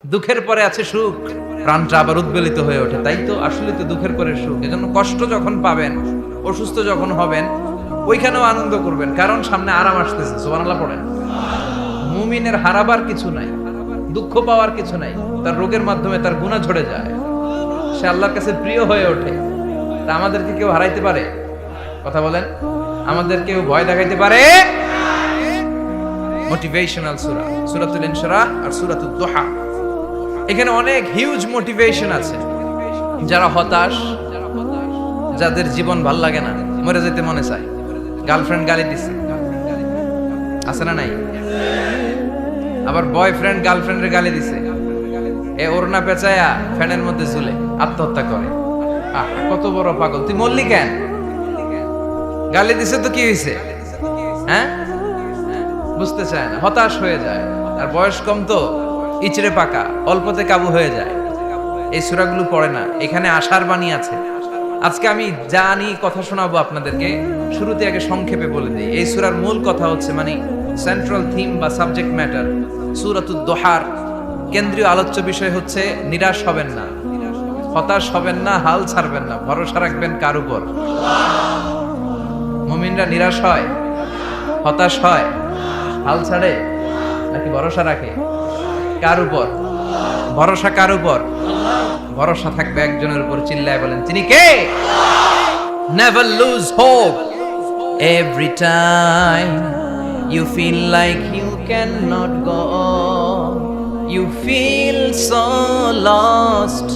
দুঃখের পরে আছে সুখ, প্রাণটা আবার উদ্বেলিত হয়ে ওঠে। তাই তো আসলে তো দুঃখের পরে সুখ। এজন্য কষ্ট যখন পাবেন, অসুস্থ যখন হবেন, ওইখানেও আনন্দ করবেন, কারণ সামনে আরাম আসতেছে। সুবহানাল্লাহ পড়েন। মুমিনের হারাবার কিছু নাই, দুঃখ পাওয়ার কিছু নাই। তার রোগের মাধ্যমে তার গুনাহ ঝরে যায়, সে আল্লাহর কাছে প্রিয় হয়ে ওঠে। তা আমাদেরকে কেউ হারাইতে পারে? কথা বলেন, আমাদের কেউ ভয় দেখাইতে পারে? মোটিভেশনাল সূরা, সূরাতুল ইনশিরাহ আর সূরাতুদ দুহা। এখানে অনেক হিউজ মোটিভেশন আছে। যারা হতাশ, যাদের জীবন ভাল লাগে না, মরে যেতে মনে চায়, গার্লফ্রেন্ড গালি দিছে, আছে না নাই? আবার বয়ফ্রেন্ড গার্লফ্রেন্ডের গালি দিছে, এ ওড়না পেঁচায়া ফ্যানের মধ্যে ঝুলে আত্মহত্যা করে। কত বড় পাগল তুই, মরলি কেন? গালি দিছে তো কি হয়েছে? হ্যাঁ, বুঝতে চায় না, হতাশ হয়ে যায়। আর বয়স কম তো, ইচড়ে পাকা, অল্পতে কাবু হয়ে যায়। এই সূরাগুলো পড়ে না। এখানে আশার বাণী আছে। আজকে আমি জানি কথা শোনাবো আপনাদেরকে, শুরুতে আগে সংক্ষেপে বলে দিই। এই সূরার মূল কথা হচ্ছে, মানে সেন্ট্রাল থিম বা সাবজেক্ট ম্যাটার, সূরাতুদ দুহার কেন্দ্রীয় আলোচ্য বিষয় হচ্ছে নিরাশ হবেন না, হতাশ হবেন না, হাল ছাড়বেন না। ভরসা রাখবেন কার উপর? মুমিনরা নিরাশ হয়, হতাশ হয়, হাল ছাড়ে, নাকি ভরসা রাখে? কার উপর ভরসা? কার উপর ভরসা থাকবে? একজনের উপর। চিল্লায় বলেন, তিনি কে? Never lose hope. Every time you feel like you cannot go on, you feel so lost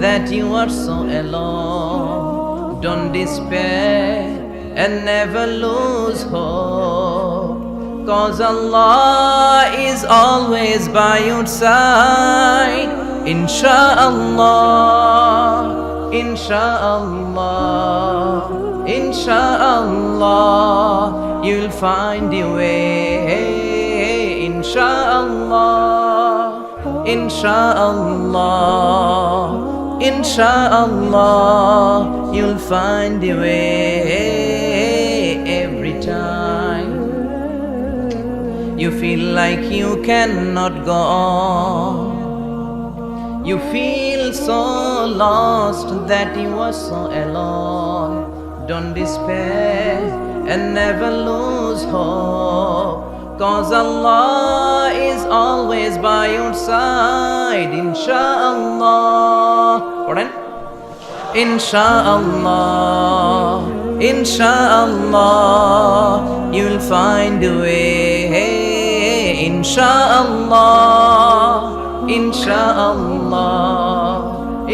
that you are so alone. Don't despair and never lose hope, 'cause Allah is always by your side. Insha'Allah, Insha'Allah, Insha'Allah, you'll find your way. Insha'Allah, Insha'Allah, Insha'Allah, you'll find your way. Every time you feel like you cannot go on, you feel so lost that you are so alone. Don't despair and never lose hope, 'cause Allah is always by your side. Insha'Allah, পড়েন, Insha'Allah, Insha'Allah, you'll find a way. Insha'Allah, Insha'Allah,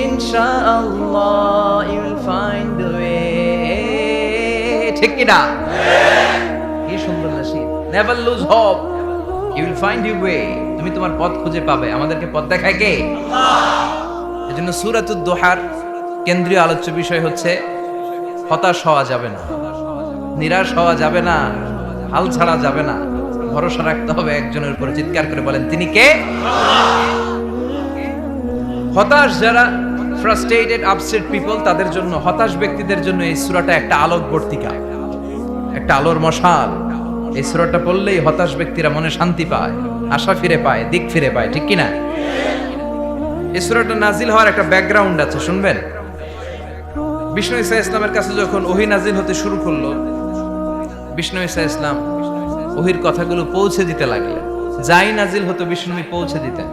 Insha'Allah, you'll find a way. ঠিক কি না? কি সুন্দর nasheed. Never lose hope, you will find your way. তুমি তোমার পথ খুঁজে পাবে। আমাদেরকে পথ দেখায় কে? আল্লাহ। এজন্য সূরাতুদ দুহার কেন্দ্রীয় আলোচ্য বিষয় হচ্ছে হতাশ হওয়া যাবে না, নিরাশ হওয়া যাবে না, হাল ছাড়া যাবে না। ভরসা রাখতে হবে একজনের উপর। চিৎকার করে বলেন, তিনি কে? হতাশ যারা, ফ্রাস্ট্রেটেড, আপসেট পিপল, তাদের জন্য, হতাশ ব্যক্তিদের জন্য এই সূরাটা একটা আলোকবর্তিকা, একটা আলোর মশাল। এই সূরাটা পড়লেই হতাশ ব্যক্তিরা মনে শান্তি পায়, আশা ফিরে পায়, দিক ফিরে পায়। ঠিক কি না? এই সূরাটা নাজিল হওয়ার একটা ব্যাকগ্রাউন্ড আছে, শুনবেন। বিষ্ণু ঈসা ইসলামের কাছে যখন ওহী নাজিল হতে শুরু করলো, বিষ্ণু ঈসা ইসলাম ওহীর কথাগুলো পৌঁছে দিতে লাগলেন। যাই নাজিল হতো বিষ্ণুনবী পৌঁছে দিতেন।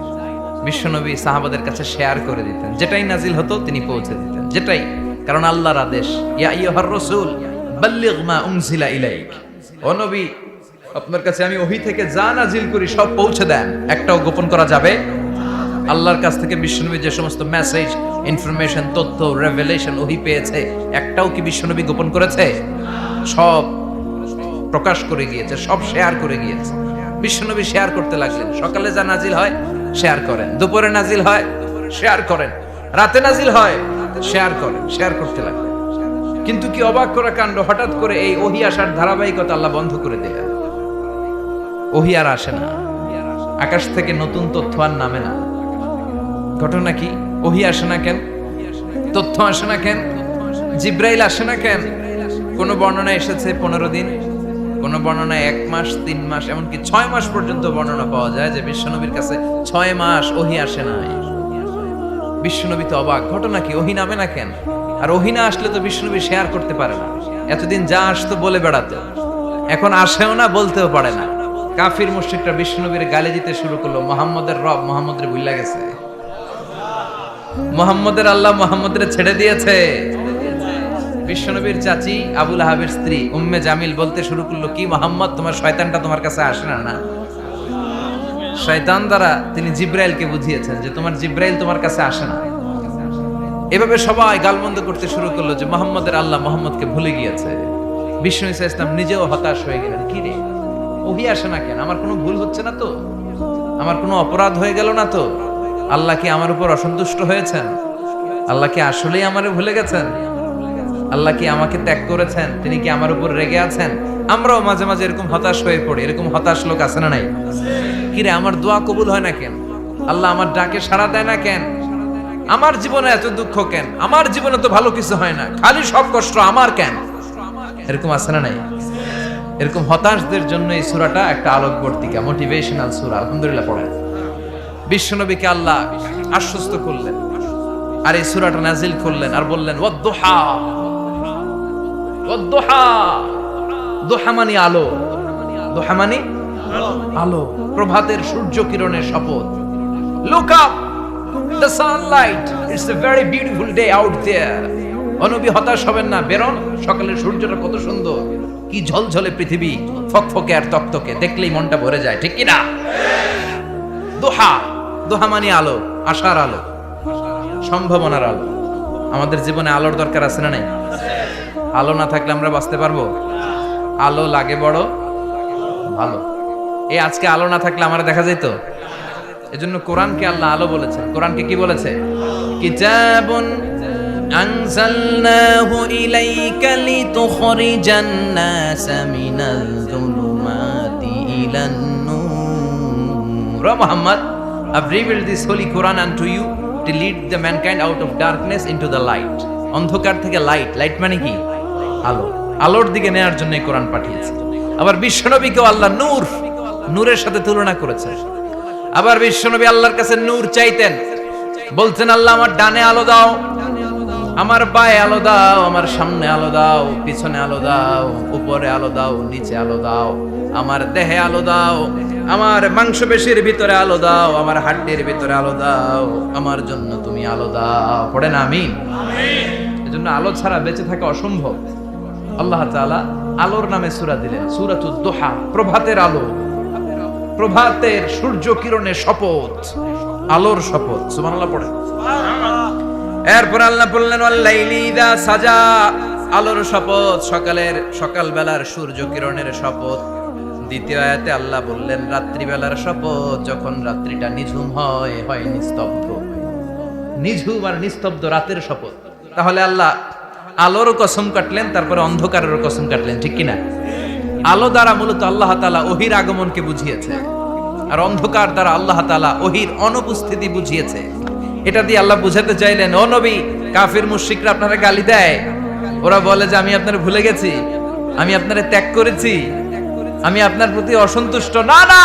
বিশ্বনবী সাহাবাদের কাছে শেয়ার করে দিতেন। যেটাই নাজিল হতো তিনি পৌঁছে দিতেন, যেটাই। কারণ আল্লাহর আদেশ, ইয়া আইয়ুহার রাসূল বাল্লিগ মা উনজিলা ইলাইক। ও নবী, আপনার কাছে আমি ওহী থেকে যা নাজিল করি সব পৌঁছে দেন, একটাও গোপন করা যাবে। আল্লাহর কাছ থেকে বিশ্বনবী যে সমস্ত মেসেজ, ইনফরমেশন, তথ্য, রেভেলেশন ওহী পেয়েছে, একটাও কি বিশ্বনবী গোপন করেছে? সব প্রকাশ করে গিয়েছে, সব শেয়ার করে গিয়েছে। বিশ্বনবী শেয়ার করতে লাগলেন। সকালে যা নাজিল হয় শেয়ার করেন, দুপুরে নাজিল হয় শেয়ার করেন, রাতে নাজিল হয় শেয়ার করেন, শেয়ার করতে লাগলেন। কিন্তু কি অবাক করা কাণ্ড, হঠাৎ করে এই ওহী আসার ধারাবাহিকতা আল্লাহ বন্ধ করে দিলেন। ওহী আর আসে না, আকাশ থেকে নতুন তথ্য আর নামে না। ঘটনা কি? ওহী আসে না কেন? তথ্য আসে না কেন? জিব্রাইল আসে না কেন? কোন বর্ণনা এসেছে 15 দিন, কোন বর্ণনায় 1 মাস, 3 মাস, এমনকি 6 মাস পর্যন্ত বর্ণনা পাওয়া যায় যে বিশ্বনবীর কাছে 6 মাস ওহী আসে নাই। বিশ্বনবী তো অবাক, ঘটনা কি, ওহী নামে না কেন? আর ওহী না আসলে তো বিশ্বনবী শেয়ার করতে পারে না। এতদিন যা আসতো বলে বেড়াতো, এখন আসেও না, বলতেও পারে না। কাফির মুশরিকরা বিশ্বনবীর গালি দিতে শুরু করলো, মুহাম্মদের রব মুহাম্মদের ভুইলা গেছে, মুহাম্মদের আল্লাহ মুহাম্মদের ছেড়ে দিয়েছে। বিশ্বনবীর চাচি আবু লাহাবের স্ত্রী উম্মে জামিল বলতে শুরু করলো, কি মুহাম্মদ, তোমার শয়তানটা তোমার কাছে আসে না? না, শয়তান দ্বারা তিনি জিব্রাইলকে বুঝিয়েছেন যে তোমার জিব্রাইল তোমার কাছে আসে না। এভাবে সবাই গালমন্দ করতে শুরু করলো যে মুহাম্মদের আল্লাহ মুহাম্মদকে ভুলে গিয়েছে। বিষ্ণু ঈসা ইসলাম নিজেও হতাশ হয়ে গেলেন, কি রে ওহী আসে না কেন? আমার কোনো ভুল হচ্ছে না তো? আমার কোনো অপরাধ হয়ে গেল না তো? আল্লাহ কি আমার উপর অসন্তুষ্ট হয়েছেন? আল্লাহ কি আসলেই আমারে ভুলে গেছেন? আল্লাহ কি আমাকে ত্যাগ করেছেন? তিনি কি আমার উপর রেগে আছেন? আমরাও মাঝে মাঝে এরকম হতাশ হয়ে পড়ি। এরকম হতাশ লোক আছে না নাই? কিরে আমার দোয়া কবুল হয় না কেন? আল্লাহ আমার ডাকে সাড়া দেয় না কেন? আমার জীবনে এত দুঃখ কেন? আমার জীবনে তো ভালো কিছু হয় না, খালি সব কষ্ট আমার কেন? এরকম আছে না নাই? এরকম হতাশদের জন্য এই সূরাটা একটা আলোকবর্তিকা, মোটিভেশনাল সূরা। আলহামদুলিল্লাহ পড়েন। বিশ্বনবীকে আল্লাহ আশ্বস্ত করলেন আর এই সূরাটা নাজিল করলেন আর বললেন ওয়াদ-দুহা। ওয়াদ-দুহা, দুহা মানে আলো, দুহা মানে আলো, প্রভাতের সূর্য কিরণের শপথ। Look up, the sunlight, it's a very beautiful day out there. অনবী হতাশ হবেন না, বেরোন, সকালের সূর্যটা কত সুন্দর, কি ঝলঝলে পৃথিবী, ফকফকে আর তকতকে, দেখলেই মনটা ভরে যায়, ঠিক কি না? দোহা, দোহা মানে আলো, আশার আলো, সম্ভাবনার আলো। আমাদের জীবনে আলোর দরকার আছে না নাই? আলো না থাকলে আমরা বাঁচতে পারবো? আলো লাগে বড় ভালো। এই আজকে আলো না থাকলে আমার দেখা যেত? এজন্য কোরআনকে আল্লাহ আলো বলেছেন। কোরআনকে কি বলেছে? কিতাবুন আনজালনাহু ইলাইকা লিতুখরিজান নাসা মিনাল যুলুমাতি ইলান নূর। Muhammad, I've revealed this holy Quran unto you to lead the mankind out of darkness into the light. অন্ধকার থেকে লাইট, লাইট মানে কি? আলো, আলোর দিকে নেয়ার জন্য এই কোরআন পাঠিয়েছে। আবার বিশ্বনবীকেও আল্লাহ নূর, নূরের সাথে তুলনা করেছে। আবার বিশ্বনবী আল্লাহর কাছে নূর চাইতেন, বলতেন আল্লাহ আমার ডানে আলো দাও, আমার বায়ে আলো দাও, আমার সামনে আলো দাও, পিছনে আলো দাও, উপরে আলো দাও, নিচে আলো দাও, আমার দেহে আলো দাও, আমার মাংসপেশির ভিতরে আলো দাও, আমার হাড্ডির ভিতরে আলো দাও, আমার জন্য তুমি আলো দাও। পড়েন আমিন। এজন্য আলো ছাড়া বেঁচে থাকা অসম্ভব। আল্লাহ তাআলা আলোর নামে সূরা দিলেন, সূরাতুদ দুহা, প্রভাতের আলো, প্রভাতের সূর্য কিরণের শপথ, আলোর শপথ। সুবহানাল্লাহ পড়েন। এরপর আল্লাহ বললেন ওয়াল-লাইলি ইযা সাজা, আলোর শপথ, সকালের সকালবেলার সূর্য কিরণের শপথ। দ্বিতীয় আয়াতে আল্লাহ বললেন রাত্রিবেলার শপথ, যখন রাত্রিটা নিঝুম হয়, হয় নিস্তব্ধ, নিঝুম আর নিস্তব্ধ রাতের শপথ। তাহলে আল্লাহ আলোরও কসম কাটলেন, তারপরে অন্ধকারেরও কসম কাটলেন, ঠিক কিনা? আলো দ্বারা মূলত আল্লাহ তাআলা ওহীর আগমনকে বুঝিয়েছে, আর অন্ধকার দ্বারা আল্লাহ তাআলা ওহীর অনুপস্থিতি বুঝিয়েছে। এটা দিয়ে আল্লাহ বুঝাতে চাইলেন, ও নবী, কাফির মুশরিকরা আপনারা গালি দেয়, ওরা বলে যে আমি আপনারে ভুলে গেছি, আমি আপনারে ত্যাগ করেছি, আমি আপনার প্রতি অসন্তুষ্ট। না না,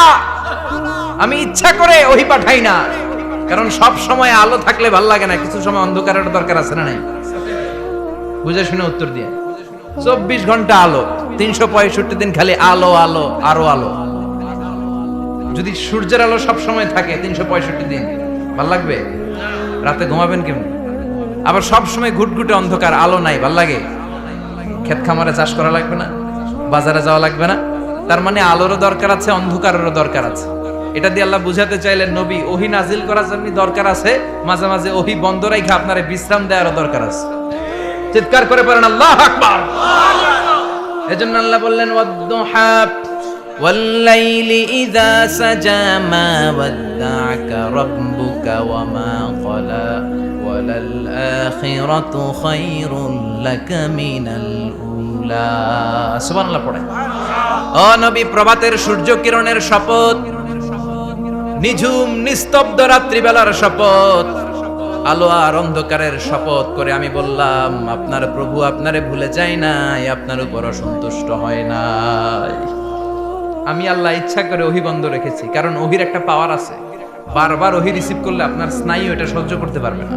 আমি ইচ্ছা করে ওহী পাঠাই না, কারণ সব সময় আলো থাকলে ভাল লাগে না, কিছু সময় অন্ধকারের দরকার আছে না নাই? বুঝে শুনে উত্তর দিয়ে। 24 ঘন্টা আলো, 365 দিন খালি আলো আলো আরো আলো। যদি সূর্যের আলো সব সময় থাকে 365 দিন, ভাল লাগবে? রাতে ঘুমাবেন কেমন? আবার সব সময় ঘুটঘুটে অন্ধকার, আলো নাই, ভাল লাগে? ক্ষেত খামারে চাষ করা লাগবে না, বাজারে যাওয়া লাগবে না। তার মানে আলোরও দরকার আছে, অন্ধকারেরও দরকার আছে। এটা দিয়ে আল্লাহ বুঝাতে চাইলেন, নবী, ওহী নাজিল করার জন্য দরকার আছে, মাঝে মাঝে ওহী বন্ধ রাখা আপনারে বিশ্রাম দেওয়ারও দরকার আছে। চিৎকার করে পড়েন আল্লাহু আকবার। এজন্য আল্লাহ বললেন ওয়াদ-দুহা ওয়াল-লাইলি ইযা সাজা মা ওয়াদ্দা'আকা রাব্বুকা ওয়া মা ক্বালা ওয়ালাল আখিরাতু খায়রুল লাকা মিনাল উলা। সুবহানাল্লাহ পড়েন। ও নবী, প্রভাতের সূর্য কিরণের শপথ, নিঝুম নিস্তব্ধ রাত্রিবেলার শপথ, আলো আর অন্ধকারের শপথ করে আমি বললাম, আপনার প্রভু আপনারে ভুলে যায় নাই, আপনার উপর অসন্তুষ্ট হয় নাই। আমি আল্লাহ ইচ্ছা করে ওহী বন্ধ রেখেছি, কারণ ওহির একটা পাওয়ার আছে। বারবার ওহী রিসিভ করলে আপনার স্নায়ু এটা সহ্য করতে পারবে না,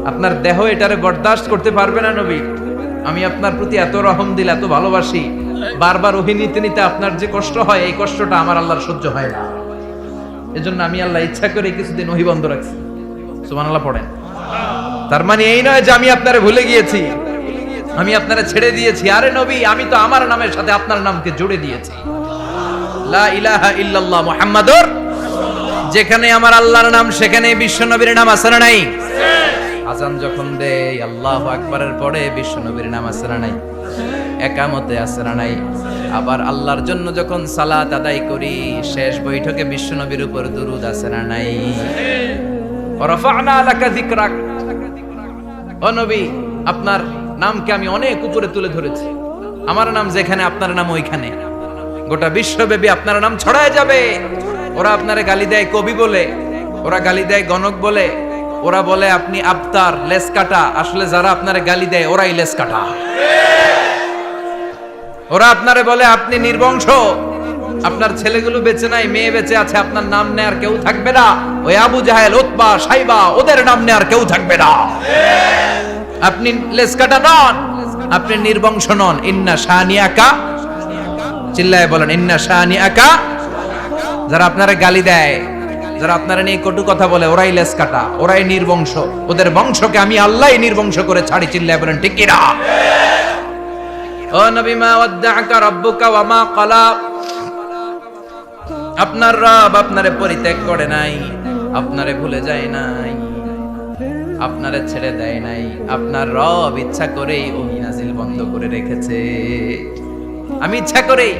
আপনার দেহ এটারে বরদাস্ত করতে পারবে না। নবী, আমি আপনার প্রতি এত রহম দিল, এত ভালোবাসি, বারবার ওহী নিতে নিতে আপনার যে কষ্ট হয়, এই কষ্টটা আমার আল্লাহর সহ্য হয় না। এজন্য আমি আল্লাহ ইচ্ছা করে কিছুদিন ওহী বন্ধ রাখছি। সুবহানাল্লাহ পড়েন। তার মানে এই নয় যে আমি আপনারে ভুলে গিয়েছি, আমি আপনারে ছেড়ে দিয়েছি। আরে নবী, আমি তো আমার নামের সাথে আপনার নামকে জুড়ে দিয়েছি। লা ইলাহা ইল্লাল্লাহ মুহাম্মাদুর, যেখানে আমার আল্লাহর নাম সেখানে বিশ্ব নবীর নাম আছে না নাই? আজান যখন দেই আল্লাহু আকবারের পরে বিশ্ব নবীর নাম আছে না নাই? একামতে আছে না নাই? আবার আল্লাহর জন্য যখন সালাত আদায় করি শেষ বৈঠকে বিশ্ব নবীর উপর দুরূদ আছে না নাই? রাফা'না লাকা যিকরাক, ও নবী, আপনার নামকে আমি অনেক উপরে তুলে ধরেছি। আমার নাম যেখানে আপনার নাম ওইখানে, গোটা বিশ্বব্যাপী আপনার নাম ছড়ায় যাবে। ওরা আপনারে গালি দেয় কবি বলে, ওরা গালি দেয় গণক বলে, ওরা বলে আপনি আবতার, লেস কাটা। আসলে যারা আপনারে গালি দেয় ওরাই লেস কাটা। ওরা আপনারে বলে আপনি নির্বংশ, আপনার ছেলেগুলো বেঁচে নাই, মেয়ে বেঁচে আছে, আপনার নাম নেয়ার কেউ থাকবে না। ওই আবু জাহেল, উতবা, সাইবা, ওদের নাম নেয়ার কেউ থাকবে না। আপনি লেস কাটা নন, আপনি নির্বংশ নন। ইন্না শানিয়াকা, চিল্লায় বলেন ইন্না শানিয়াকা। যারা আপনারা গালি দেয়, যারা আপনারা নিয়ে কটু কথা বলে, ওরাই লেস কাটা, ওরাই নির্বংশ। ওদের বংশকে আমি আল্লাহই নির্বংশ করে ছাড়ি। চিল্লায় বলেন ঠিক কি না? ও নবী, মা ওয়াদ্দাআকা রাব্বুকা ওয়া মা ক্বালা, আপনার রব আপনারে পরিত্যাগ করে নাই, আপনারে ভুলে যায় নাই, আপনারে ছেড়ে দেয় নাই। আপনার রব ইচ্ছা করেই ওহী নাজিল বন্ধ করে রেখেছে। আমি ইচ্ছা করেই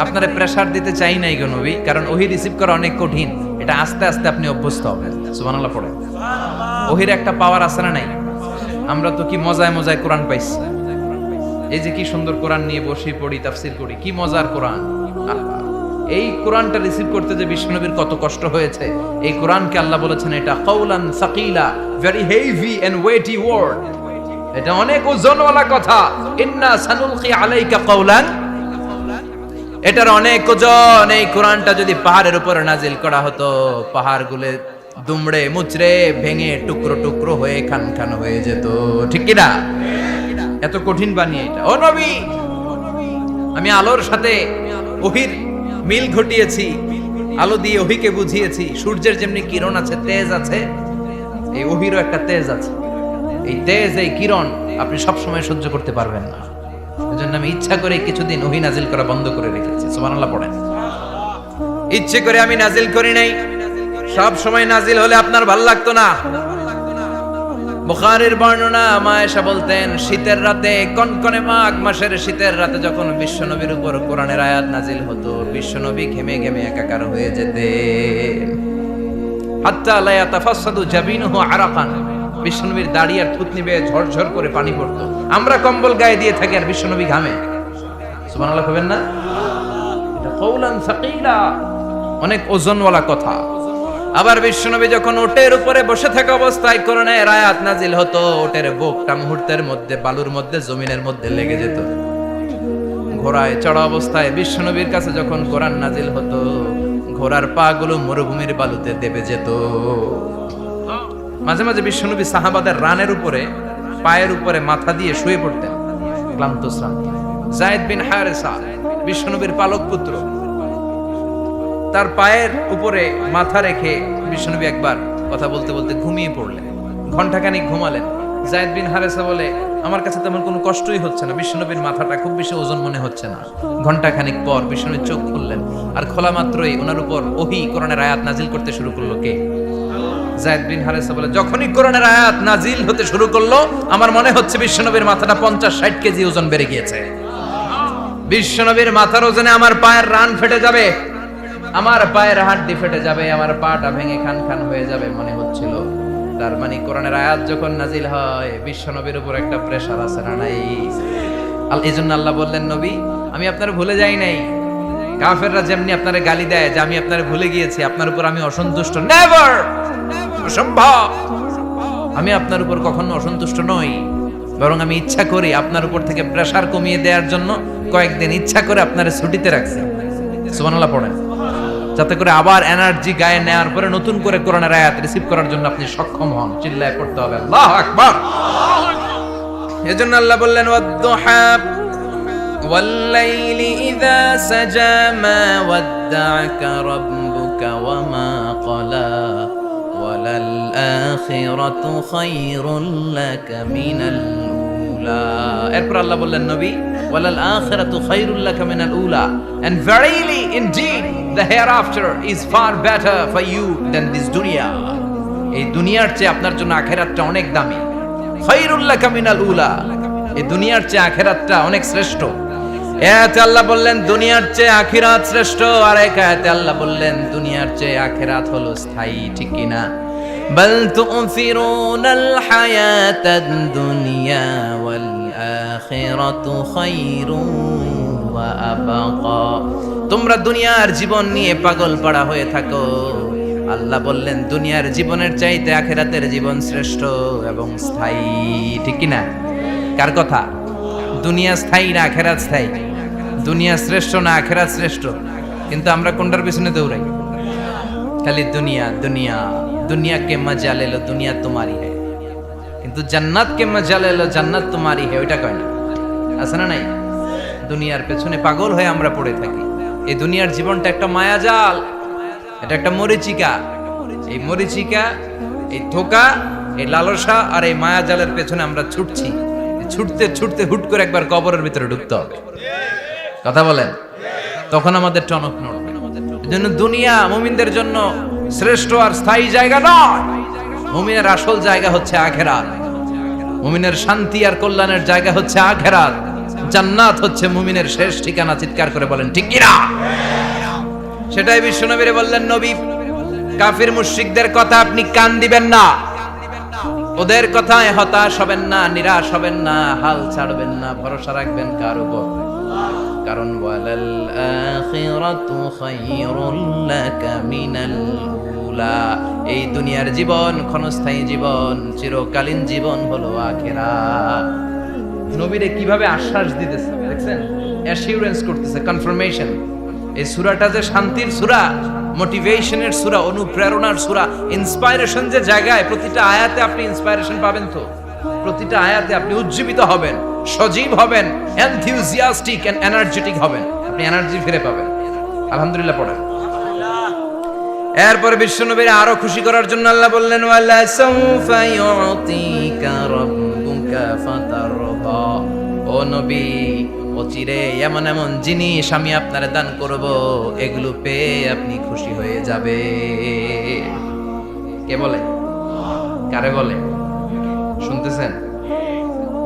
আপনারে প্রেসার দিতে চাই নাই গো নবী, কারণ ওহী রিসিভ করা অনেক কঠিন। এটা আস্তে আস্তে আপনি অভ্যস্ত হবেন। সুবহানাল্লাহ পড়ে। ওহীর একটা পাওয়ার আছে না নাই? আমরা তো কি মজায় মজায় কোরআন পাইছি। এই যে কি সুন্দর কোরআন নিয়ে বসে পড়ি, তাফসীর করি, কি মজার কোরআন। এই কোরআনটা রিসিভ করতে যে বিশ্বনবীর কত কষ্ট হয়েছে। এই কোরআনকে আল্লাহ বলেছেন এটা কাউলান সাকিলা, very heavy and weighty word, এটা অনেক ওজনওয়ালা কথা। ইন্না সানুলকি আলাইকা কাউলান, এটার অনেক ওজন। এই কোরআনটা যদি পাহাড়ের উপর নাজিল করা হতো, পাহাড়গুলো দুমড়ে মুচড়ে ভেঙে টুকরো টুকরো হয়ে খান খান হয়ে যেত। ঠিক কি না? এত কঠিন বানিয়ে এটা। ও নবী, আমি আলোর সাথে ওহীর মিল ঘটিয়েছি, আলো দিয়ে ওহীকে বুঝিয়েছি। সূর্যের যেমনি কিরণ আছে, তেজ আছে, এই ওহীরও একটা তেজ আছে। এই তেজ, এই কিরণ আপনি সব সময় সহ্য করতে পারবেন না। এজন্য আমি ইচ্ছা করে কিছুদিন ওহী নাজিল করা বন্ধ করে রেখেছি। সুবহানাল্লাহ পড়েন। ইচ্ছে করে আমি নাজিল করি নাই। সব সময় নাজিল হলে আপনার ভালো লাগতো না। বুখারীর বর্ণনা, মা আয়েশা বলতেন শীতের রাতে, কনকনে মাঘ মাসের শীতের রাতে যখন বিশ্বনবীর উপর কোরআনের আয়াত নাজিল হতো, বিশ্বনবী ঘেমে ঘেমে একাকার হয়ে যেতেন। হাত্তা লা ইয়াতাফাসসাদু জাবিনুহু আরাকান, বিশ্বনবীর দাড়ি আর থুতনি বেয়ে ঝরঝর করে পানি পড়তো। আমরা কম্বল গায়ে দিয়ে থাকি আর বিশ্বনবী ঘামে। সুবহানাল্লাহ কইবেন না? এটা কাউলান সাকিলা, অনেক ওজনওয়ালা কথা। আবার বিশ্বনবী যখন ওটের উপরে বসে থাকা অবস্থায় কোরআনের আয়াত নাজিল হতো, ওটের বুকটা মুহূর্তের মধ্যে বালুর মধ্যে, জমিনের মধ্যে লেগে যেত। ঘোড়ায় চড়া অবস্থায় বিশ্বনবীর কাছে যখন কোরআন নাজিল হতো, ঘোড়ার পা গুলো মরুভূমির বালুতে দেবে যেত। মাঝে মাঝে বিশ্বনবী সাহাবাদের রানের উপরে, পায়ের উপরে মাথা দিয়ে শুয়ে পড়তেন ক্লান্ত শ্রান্ত। যায়েদ বিন হারেসা, বিশ্বনবীর পালক পুত্র, তার পায়ের উপরে মাথা রেখে বিশ্বনবী একবার কথা বলতে বলতে ঘুমিয়ে পড়লেন। ঘন্টাখানিক ঘুমালেন। যায়েদ বিন হারেসা বলে, আমার কাছে তেমন কোনো কষ্টই হচ্ছে না, বিশ্বনবীর মাথাটা খুব বেশি ওজন মনে হচ্ছে না। ঘন্টাখানিক পর বিশ্বনবী চোখ খুললেন, আর খোলা মাত্রই ওনার উপর ওহী কোরআনের আয়াত নাজিল করতে শুরু করলো। কে? যায়েদ বিন হারেসা বলে, যখনই কোরআনের আয়াত নাজিল হতে শুরু করলো, আমার মনে হচ্ছে বিশ্বনবীর মাথাটা 50-60 কেজি ওজন বেড়ে গিয়েছে। বিশ্বনবীর মাথার ওজনে আমার পায়ের রান ফেটে যাবে, আমার পায়ের হাড্ডি ফেটে যাবে, আমার পাটা ভেঙে খান খান হয়ে যাবে মনে হচ্ছিল। তার মানে কোরআনের আয়াত যখন নাজিল হয়, বিশ্বনবীর উপর একটা প্রেসার আছে না নাই? এইজন্য আল্লাহ বললেন, নবী আমি আপনার ভুলে যাই নাই। কাফেররা যেমনি আপনারে গালি দেয় যে আমি আপনারে ভুলে গিয়েছি, আপনার উপর আমি অসন্তুষ্ট, নেভার, অসম্ভব। আমি আপনার উপর কখনো অসন্তুষ্ট নই, বরং আমি ইচ্ছা করি আপনার উপর থেকে প্রেসার কমিয়ে দেওয়ার জন্য কয়েকদিন ইচ্ছা করে আপনারে ছুটিতে রাখছি। সুবহানাল্লাহ পড়েন, যাতে করে আবার এনার্জি গায়ে নেওয়ার পরে নতুন করে কোরআনের আয়াত রিসিভ করার জন্য আপনি সক্ষম হন। চিল্লায় পড়তে হবে আল্লাহু আকবার। এজন্য আল্লাহ বললেন ওয়াদ-দুহা ওয়াল-লাইলি ইযা সাজা মা ওয়াদ্দা'আকা রাব্বুকা ওয়া মা ক্বালা ওয়ালাল আখিরাতু খায়রুল লাকা মিনাল উলা। এরপর আল্লাহ বললেন নবী ওয়ালাল আখিরাতু খায়রুল লাকা মিনাল উলা, and verily indeed the hereafter is far better for you than this dunya. এই দুনিয়ার চেয়ে আপনার জন্য আখিরাতটা অনেক দামি। খায়রুল লাকা মিনাল উলা, এই দুনিয়ার চেয়ে আখিরাতটা অনেক শ্রেষ্ঠ। এতে আল্লাহ বললেন দুনিয়ার চেয়ে আখিরাত শ্রেষ্ঠ, আর এক আয়াতে আল্লাহ বললেন দুনিয়ার চেয়ে আখিরাত হলো স্থায়ী। ঠিক কি না? বাল তু'থিরুনাল হায়াতাদ দুনিয়া ওয়াল আখিরাতু খায়রুন ওয়া আবকা। তোমরা দুনিয়ার জীবন নিয়ে পাগল পাড়া হয়ে থাকো, আল্লাহ বললেন দুনিয়ার জীবনের চাইতে আখিরাতের জীবন শ্রেষ্ঠ এবং স্থায়ী। ঠিক কি না? কার কথা? দুনিয়া স্থায়ী না আখিরাত স্থায়ী? দুনিয়া শ্রেষ্ঠ না আখিরাত শ্রেষ্ঠ? কিন্তু আমরা কোনটার পিছনে দৌড়াই? খালি দুনিয়া দুনিয়া। দুনিয়া কে মজা লে লো, দুনিয়া তোমারি है, কিন্তু জান্নাত কে মজা লে লো, জান্নাত তোমারি है, ওইটা কয় না? আছে না নাই? দুনিয়ার পেছনে পাগল হয়ে আমরা পড়ে থাকি। এই দুনিয়ার জীবনটা একটা মায়াজাল, এটা একটা মরিচিকা। এই মরিচিকা, এই ধোঁকা, এই লালসা আর এই মায়াজালের পেছনে আমরা ছুটছি। ছুটতে ছুটতে হুট করে একবার কবরের ভিতরে ঢুকতে হবে। কথা বলেন, তখন আমাদের টনক নড়বে। এজন্য দুনিয়া মুমিনদের জন্য শ্রেষ্ঠ আর স্থায়ী জায়গা নয়। মুমিনের আসল জায়গা হচ্ছে আখিরাত। মুমিনের শান্তি আর কল্যাণের জায়গা হচ্ছে আখিরাত। জান্নাত হচ্ছে মুমিনের শেষ ঠিকানা। চিৎকার করে বলেন ঠিক কি না? সেটাই বিশ্বনবীরে বললেন নবী, কাফির মুশরিকদের কথা আপনি কান দিবেন না, ওদের কথায় হতাশ হবেন না, নিরাশ হবেন না, হাল ছাড়বেন না, ভরসা রাখবেন কার উপর? কারণ ওয়ালাল আখিরাতু খায়রুল লাকা মিনাল উলা। এই দুনিয়ার জীবন ক্ষণস্থায়ী জীবন, চিরকালীন জীবন হলো আখিরাত। নবীরে কিভাবে আশ্বাস দিতেছে দেখছেন? অ্যাসিউরেন্স করতেছে, কনফার্মেশন। এই সূরাটা যে শান্তির সূরা, মোটিভেশনের সূরা, অনুপ্রেরণার সূরা, ইন্সপাইরেশন যে জায়গায়, প্রতিটা আয়াতে আপনি ইন্সপাইরেশন পাবেন। তো প্রতিটা আয়াতে আপনি উজ্জীবিত হবেন, সজীব হবেন, এনথিউজিয়াস্টিক এন্ড এনার্জেটিক হবেন, আপনি এনার্জি ফিরে পাবেন। আলহামদুলিল্লাহ পড়েন। এরপরে বিশ্বনবীর আরো খুশি করার জন্য আল্লাহ বললেন ওয়ালা সাউফা ইউতিকা রাব্বুকা ফাতারদা। ও নবী, অচিরে এমন এমন জিনিস আমি আপনারে দান করব, এগুলো পেয়ে আপনি খুশি হয়ে যাবে। কে বলে? কারে বলে? শুনতেছেন?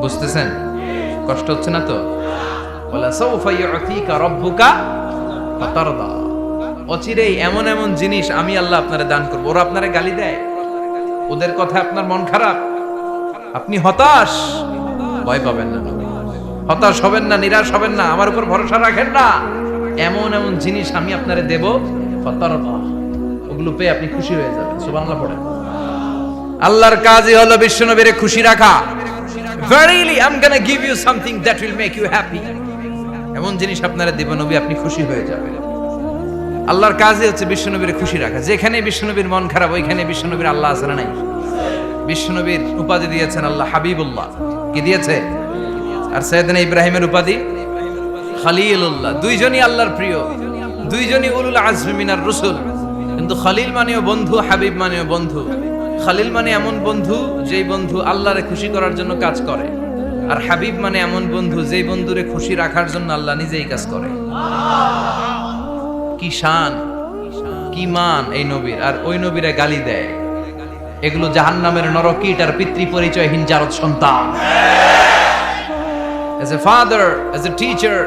বুঝতেছেন? কষ্ট হচ্ছে না তো? ওয়ালা সাউফা ইউতিকা রাব্বুকা ফাতারদা। অচিরেই এমন এমন জিনিস আমি আল্লাহ আপনারে দান করব। ওরা আপনারে গালি দেয়, ওদের কথা আপনার মন খারাপ, আপনি হতাশ, ভয় পাবেন না নবী। হতাশ হবেন না, নিরাশ হবেন না, আমার উপর ভরসা রাখেন না। এমন এমন জিনিস আমি আপনারে দেব, ফাতারদা, ওগুলো পেয়ে আপনি খুশি হয়ে যাবেন। সুবহানাল্লাহ পড়েন। আল্লাহর কাজই হলো বিশ্বনবীরে খুশি রাখা। Verily I'm gonna give you something that will make you happy. এমন জিনিস আপনারা দেব নবী, আপনি খুশি হয়ে যাবেন। আল্লাহর কাজই হচ্ছে বিশ্বনবীরে খুশি রাখা। যেখানে বিশ্বনবীর মন খারাপ, ওইখানে বিশ্বনবীর আল্লাহ আছে না নাই? বিশ্বনবীর উপাধি দিয়েছেন আল্লাহ হাবিবুল্লাহ। কি দিয়েছে? আর সাইয়েদনা ইব্রাহিমের উপাধি খলিলুল্লাহ। দুইজনই আল্লাহর প্রিয়, দুইজনই উলুল আজমি মিনার রাসূল। কিন্তু খলিল মানেও বন্ধু, হাবিব মানেও বন্ধু। খলিল মানে এমন বন্ধু যেই বন্ধু আল্লাহরে খুশি করার জন্য কাজ করে, আর হাবিব মানে এমন বন্ধু যেই বন্ধুরে খুশি রাখার জন্য আল্লাহ নিজেই কাজ করে। কি শান, কি মান এই নবীর! আর ওই নবীরা গালি দেয়। এগুলো জাহান্নামের নরকীট আর পিতৃ পরিচয়হীন জারদ সন্তান। As a father, as a teacher,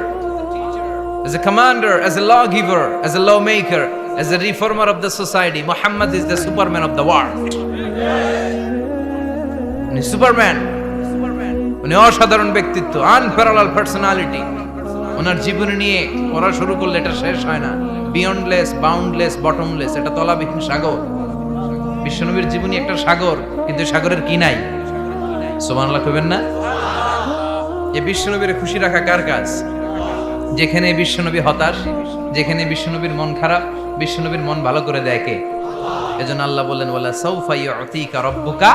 as a commander, as a lawgiver, as a lawmaker, as a reformer of the society, Muhammad is the Superman of the world. উনি সুপারম্যান, উনি অসাধারণ ব্যক্তিত্ব, আনপ্যারালাল পার্সোনালিটি। ওনার জীবনী নিয়ে পড়া শুরু করলে এটা শেষ হয় না। বিয়ন্ডলেস, বাউন্ডলেস, বটমলেস, এটা তলাবিহীন সাগর। বিশ্বনবীর জীবনী একটা সাগর, কিন্তু সাগরের কি নাই? সুবহানাল্লাহ কইবেন না? এই বিশ্বনবীর খুশি রাখা কার কাজ? যেখানে বিশ্বনবী হতাশ, যেখানে বিশ্বনবীর মন খারাপ, বিশ্বনবীর মন ভালো করে দেয় কে? এজন্য আল্লাহ বললেন ওয়ালা সাউফা ইউতিকা রাব্বুকা,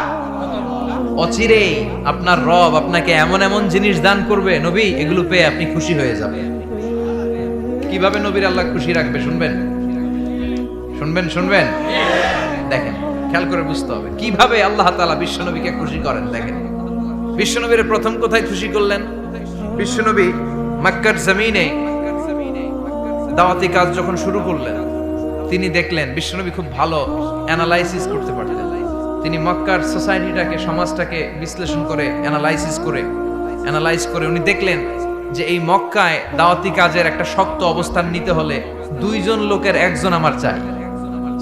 অচিরেই আপনার রব আপনাকে এমন এমন জিনিস দান করবে নবী, এগুলো পেয়ে আপনি খুশি হয়ে যাবেন। কিভাবে নবীর আল্লাহ খুশি রাখবে শুনবেন? শুনবেন? দেখেন, খেয়াল করে বুঝতে হবে কিভাবে আল্লাহ তাআলা বিশ্বনবীকে খুশি করেন। দেখেন, বিশ্বনবীর প্রথম কোথায় খুশি করলেন? বিশ্বনবী মক্কার জমিনে দাওয়াতি কাজ যখন শুরু করলেন, তিনি দেখলেন বিশ্বনবী খুব ভালো অ্যানালাইসিস করতে পারতেন। তিনি মক্কার সোসাইটিটাকে, সমাজটাকে বিশ্লেষণ করে অ্যানালাইজ করে উনি দেখলেন যে এই মক্কায় দাওয়াতি কাজের একটা শক্ত অবস্থান নিতে হলে দুইজন লোকের একজন আমার চাই।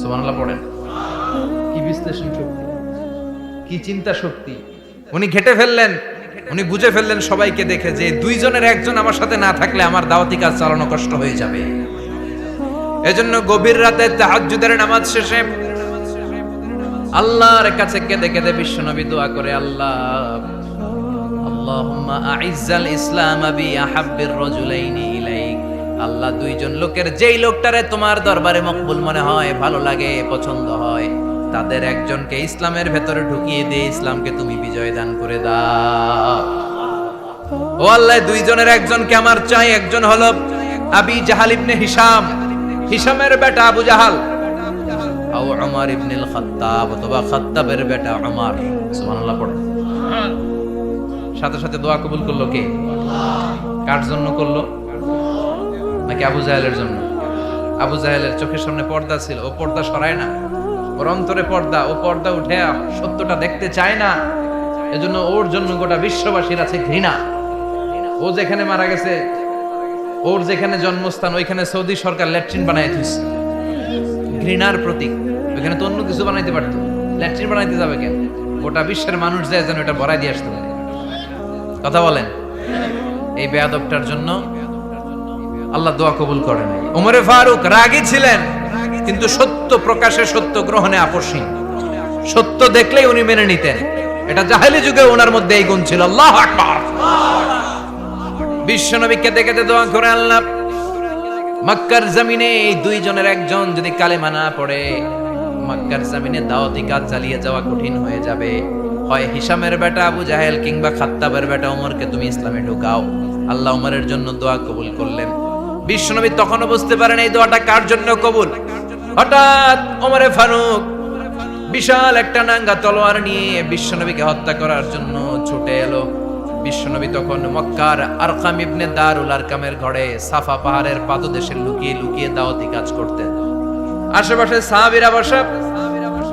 সুবহানাল্লাহ পড়েন। কি বিশ্লেষণ শক্তি, কি চিন্তা শক্তি! উনি ঘেটে ফেললেন, উনি বুঝে ফেললেন সবাইকে দেখে যে দুইজনের একজন আমার সাথে না থাকলে আমার দাওয়াতি কাজ চালানো কষ্ট হয়ে যাবে। এজন্য গভীর রাতে তাহাজ্জুদের নামাজ শেষে আল্লাহর কাছে কেঁদে কেঁদে বিশ্বনবী দোয়া করে, আল্লাহুম্মা আইজ্জাল ইসলাম বি আহাব্বির রাজুলাইনি ইলাইক। আল্লাহ, দুইজন লোকের যেই লোকটারে তোমার দরবারে মকবুল মনে হয়, ভালো লাগে, পছন্দ হয়, তাদের একজনকে ইসলামের ভেতরে ঢুকিয়ে দিয়ে ইসলামকে তুমি বিজয় দান করে দাও। ও আল্লাহ, দুইজনের একজনকে আমার চাই। একজন হলো আবি জাহাল ইবনে হিশাম, হিশামের বেটা আবু জাহাল, আও উমর ইবনুল খাত্তাব, অথবা খাত্তাবের বেটা উমর। সুবহানাল্লাহ পড়ো। সাথে সাথে দোয়া কবুল করলো কে? কার জন্য করলো? নাকি আবু জাহেলের জন্য? আবু জাহেলের চোখের সামনে পর্দা ছিল, ও পর্দা সরায় না। ওর অন্তরে পর্দা, ও পর্দা উঠে সত্যটা দেখতে চায় না। এজন্য ওর জন্য গোটা বিশ্ববাসীর আছে ঘৃণা। ও যেখানে মারা গেছে, ওর যেখানে জন্মস্থান, ওইখানে সৌদি সরকার ল্যাট্রিন বানায় দিয়েছে, ঘৃণার প্রতীক। ওইখানে তো অন্য কিছু বানাইতে পারতো, ল্যাট্রিন বানাইতে যাবে কেন? গোটা বিশ্বের মানুষ যায় যেন এটা ভরাই দিয়ে আসতে পারে। কথা বলেন। এই বেয়াদবটার জন্য আল্লাহ দোয়া কবুল করে নাই। ওমরে ফারুক রাগী ছিলেন, কিন্তু সত্য প্রকাশে, সত্য গ্রহণে আপোষহীন। সত্য দেখলেই উনি মেনে নিতেন। এটা জাহেলি যুগে ওনার মধ্যে এই গুণ ছিল। আল্লাহু আকবার। বিশ্বনবী কেঁদে কেঁদে দোয়া করে, আল্লাহ, মক্কার জমিনে এই দুইজনের একজন যদি কালেমা না পড়ে, মক্কার জমিনে দাওয়াতি কাজ চালিয়ে যাওয়া কঠিন হয়ে যাবে। হয় হিশামের বেটা আবু জাহেল কিংবা খাত্তাবের বেটা ওমরকে তুমি ইসলামে ঢুকাও। আল্লাহ ওমরের জন্য দোয়া কবুল করলেন। বিশ্বনবী তখনও বুঝতে পারেন এই দোয়াটা কার জন্য কবুল। হঠাৎ ওমরে ফারুক বিশাল একটা নাঙ্গা তলোয়ার নিয়ে বিশ্বনবীকে হত্যা করার জন্য ছুটে এলো। বিশ্বনবী তখন মক্কার আরকাম ইবনে দারুল আরকামের ঘরে সাফা পাহাড়ের পাদদেশে লুকিয়ে লুকিয়ে দাওয়াতি কাজ করতেন। আশেপাশে সাহাবীরা বসা।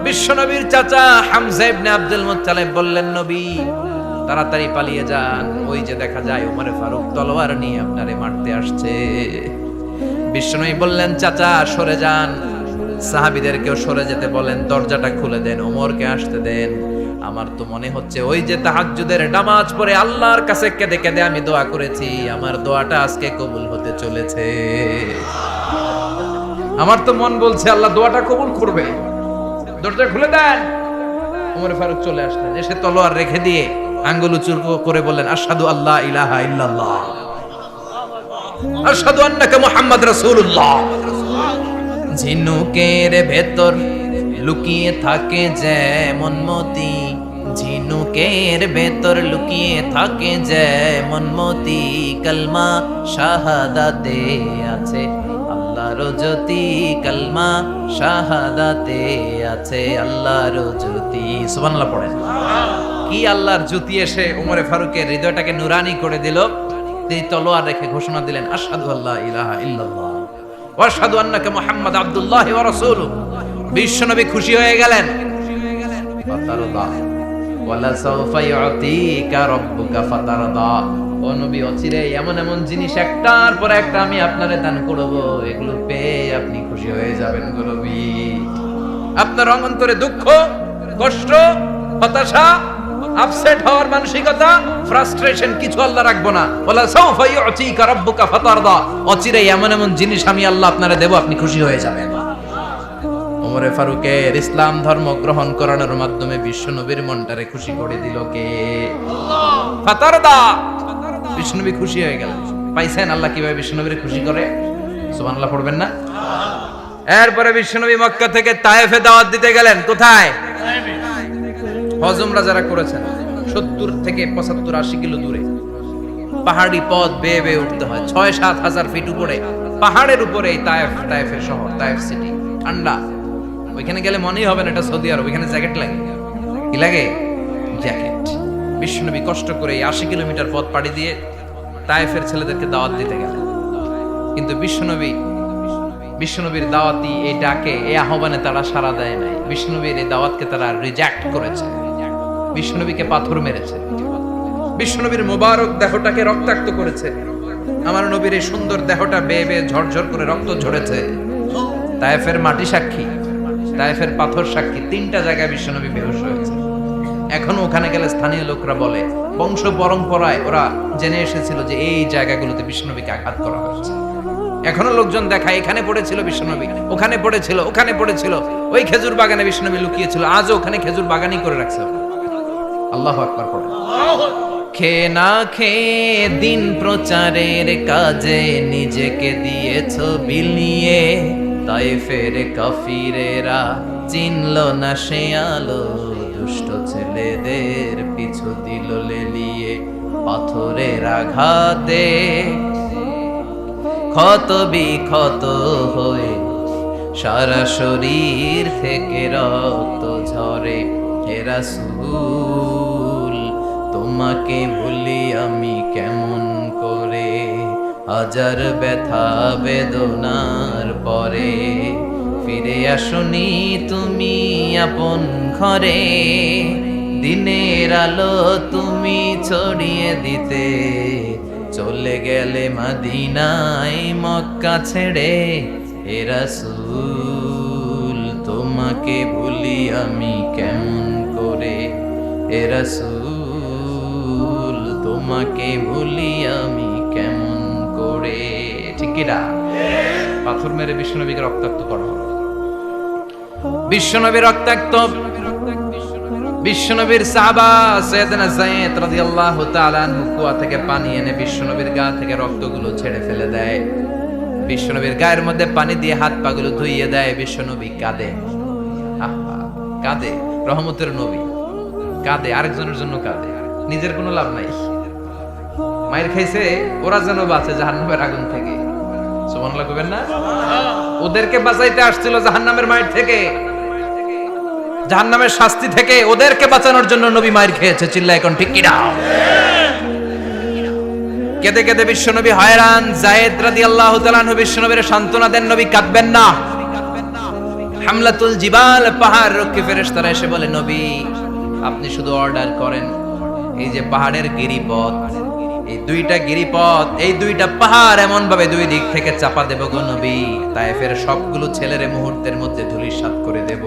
বিশ্বনবীর চাচা হামজা ইবনে আব্দুল মুত্তালিব বললেন, নবী তাড়াতাড়ি পালিয়ে যান, ওই যে দেখা যায় ওমরে ফারুক তলোয়ার নিয়ে আপনারে মারতে আসছে। বিশ্বনবী বললেন, চাচা সরে যান, সাহাবীদেরকেও সরে যেতে বলেন, দরজাটা খুলে দেন, ওমরকে আসতে দেন। আমার তো মনে হচ্ছে ওই যে তাহাজ্জুদের নামাজ পড়ে আল্লাহর কাছে কেঁদে কেঁদে আমি দোয়া করেছি, আমার দোয়াটা আজকে কবুল হতে চলেছে। আমার তো মন বলছে আল্লাহ দোয়াটা কবুল করবে। দরজা খুলে দেন। ওমর ফারুক চলে আসলেন, এসে তলোয়ার রেখে দিয়ে আঙ্গুল উঁচু করে বললেন, আশহাদু আল্লা ইলাহা ইল্লাল্লাহ, আশহাদু আন্নাকা মুহাম্মদ রাসূলুল্লাহ। ঝিনুকের ভেতর লুকিয়ে থাকে যেমন মতি, ঝিনুকের ভেতর লুকিয়ে থাকে যেমন মতি, কালমা শাহাদাতে আছে আল্লাহর জ্যোতি, কালমা শাহাদাতে আছে আল্লাহর জ্যোতি। সুবহানাল্লাহ পড়েন। কি আল্লাহর জ্যোতি এসে ওমরে ফারুকের হৃদয়টাকে নুরানি করে দিল। তিনি তলোয়ার রেখে ঘোষণা দিলেন, আশহাদু আল্লা ইলাহা ইল্লাল্লাহ ওয়া আশহাদু আন্নাকা মুহাম্মাদ আবদুল্লাহি ওয়া রাসূলুহু। বিশ্বনবী খুশি হয়ে গেলেন। ফাতারদা ওয়ালা সাউফা ইউতিকা রাব্বুকা ফাতারদা। ও নবী, অচিরে এমন এমন জিনিস একটার পর একটা আমি আপনারে দান করব, এগুলো পেয়ে আপনি খুশি হয়ে যাবেন গো নবী। আপনার অন্তরে দুঃখ, কষ্ট, হতাশা, আপসেট হওয়ার মানসিকতা, ফ্রাস্ট্রেশন কিছু আল্লাহ রাখবো না। ওয়ালা সাউফা ইউতিকা রাব্বুকা ফাতারদা। অচিরে এমন এমন জিনিস আমি আল্লাহ আপনারে দেব, আপনি খুশি হয়ে যাবেন। ওমরে ফারুকের ইসলাম ধর্ম গ্রহণ করানোর মাধ্যমে বিশ্বনবীর মনটারে খুশি করে দিল কে? আল্লাহ। ফাতারদা। বিশ্বনবী খুশি হয়ে গেলেন। পাইছেন আল্লাহ কিভাবে বিশ্বনবীরে খুশি করে? সুবহানাল্লাহ পড়বেন না? এরপরে বিশ্বনবী মক্কা থেকে তায়েফে দাওয়াত দিতে গেলেন। কোথায়? হজ উমরা যারা করেছেন 70 থেকে 75 80 কিলো দূরে পাহাড়ি পথ বেয়ে বেয়ে উঠতে হয়, 6-7 হাজার ফিট উপরে পাহাড়ের উপরে এই তায়েফের শহর, তায়েফ সিটি। ঠান্ডা, ওইখানে গেলে মনেই হবে না এটা সৌদি আরব। ওইখানে জ্যাকেট লাগে। কি লাগে? জ্যাকেট। বিশ্বনবী কষ্ট করে 80 কিলোমিটার পথ পাড়ি দিয়ে তায়েফের ছেলেদেরকে দাওয়াত দিতে গেলেন। কিন্তু বিশ্বনবীর দাওয়াতি এই ডাকে, এই আহ্বানে তারা সাড়া দেয় নাই। বিশ্বনবীর এই দাওয়াতকে তারা রিজেক্ট করেছে, বিশ্বনবীকে পাথর মেরেছে, বিশ্বনবীর মোবারক দেহটাকে রক্তাক্ত করেছে। আমার নবীর এই সুন্দর দেহটা বেয়ে বেয়ে ঝরঝর করে রক্ত ঝরেছে। তায়েফের মাটি সাক্ষী, তায়েফের পাথর সাক্ষী। 3টা জায়গায় বিশ্বনবী বেহুশ হয়েছে। এখনো ওখানে গেলে স্থানীয় লোকরা বলে, বংশ পরম্পরায় ওরা জেনে এসেছিল যে এই জায়গাগুলোতে বিশ্বনবীকে আঘাত করা হয়েছে। এখনো লোকজন দেখায় এখানে পড়েছিল বিশ্বনবী, ওখানে পড়েছিল, ওখানে পড়েছিল, ওই খেজুর বাগানে বিশ্বনবী লুকিয়েছিল, আজও ওখানে খেজুর বাগানই করে রাখছে। আল্লাহু আকবার পড়ে। খেয়ে না খেয়ে দিন প্রচারের কাজে নিজেকে দিয়েছ বিলিয়ে, তায়েফের কাফিরেরা চিনল না সে আলো, দুষ্ট ছেলেদের পিছু দিল লেলিয়ে। পাথরের আঘাতে ক্ষত বিক্ষত হয়ে সারা শরীর থেকে রক্ত ঝরে। হে রাসূল তোমাকে ভুলি আমি কেমন করে, হাজার ব্যথা বেদনার পরে ফিরে আসনি তুমি আপন ঘরে। দিনের আলো তুমি ছড়িয়ে দিতে চলে গেলে মদিনায় মক্কা ছেড়ে। হে রাসূল তোমাকে ভুলি আমি কেমন করে, হে রাসূল তোমাকে ভুলি আমি কেমন করে। ঠিক কি না? পাথর মেরে বিশ্বনবীকে রক্তাক্ত করা হলো। বিশ্বনবী রক্তাক্ত। বিশ্বনবীর সাহাবা সাইয়েদনা যায়েদ রাদিয়াল্লাহু তাআলা আনহু কুয়া থেকে পানি এনে বিশ্বনবীর গা থেকে রক্তগুলো ছেড়ে ফেলে দেয়। বিশ্বনবীর গায়ের মধ্যে পানি দিয়ে হাত পাগুলো ধুইয়ে দেয়। বিশ্বনবী কাঁদে, আহা কাঁদে। রহমতের নবী কাঁদে, আরেকজনের জন্য কাঁদে, নিজের কোনো লাভ নাই। মায়ের খাইছে, ওরা যেন বাঁচে জাহান্নামের আগুন থেকে। সুবহানাল্লাহ কইবেন না? ওদেরকে বাঁচাইতে আসছিল জাহান্নামের মায়ের থেকে, জাহান্নামের শাস্তি থেকে। ওদেরকে বাঁচানোর জন্য নবী মায়ের খেয়েছে। চিল্লায় এখন ঠিক কি না? কেঁদে কেঁদে বিশ্বনবী হয়রান। যায়েদ রাদিয়াল্লাহু তাআলা আনহু বিশ্বনবীর সান্ত্বনা দেন, নবী কাঁদবেন না। হামলাতুল জিবাল, পাহাড় রক্ষী ফেরেশতারা এসে বলে, নবী আপনি শুধু অর্ডার করেন, এই যে পাহাড়ের গিরিপথ, এই 2টা গিরিপথ, এই 2টা পাহাড় এমন ভাবে 2 দিক থেকে চাপা দেব গো নবী, তায়েফের সবগুলো ছেলেরে মুহূর্তের মধ্যে ধূলিসাৎ করে দেব।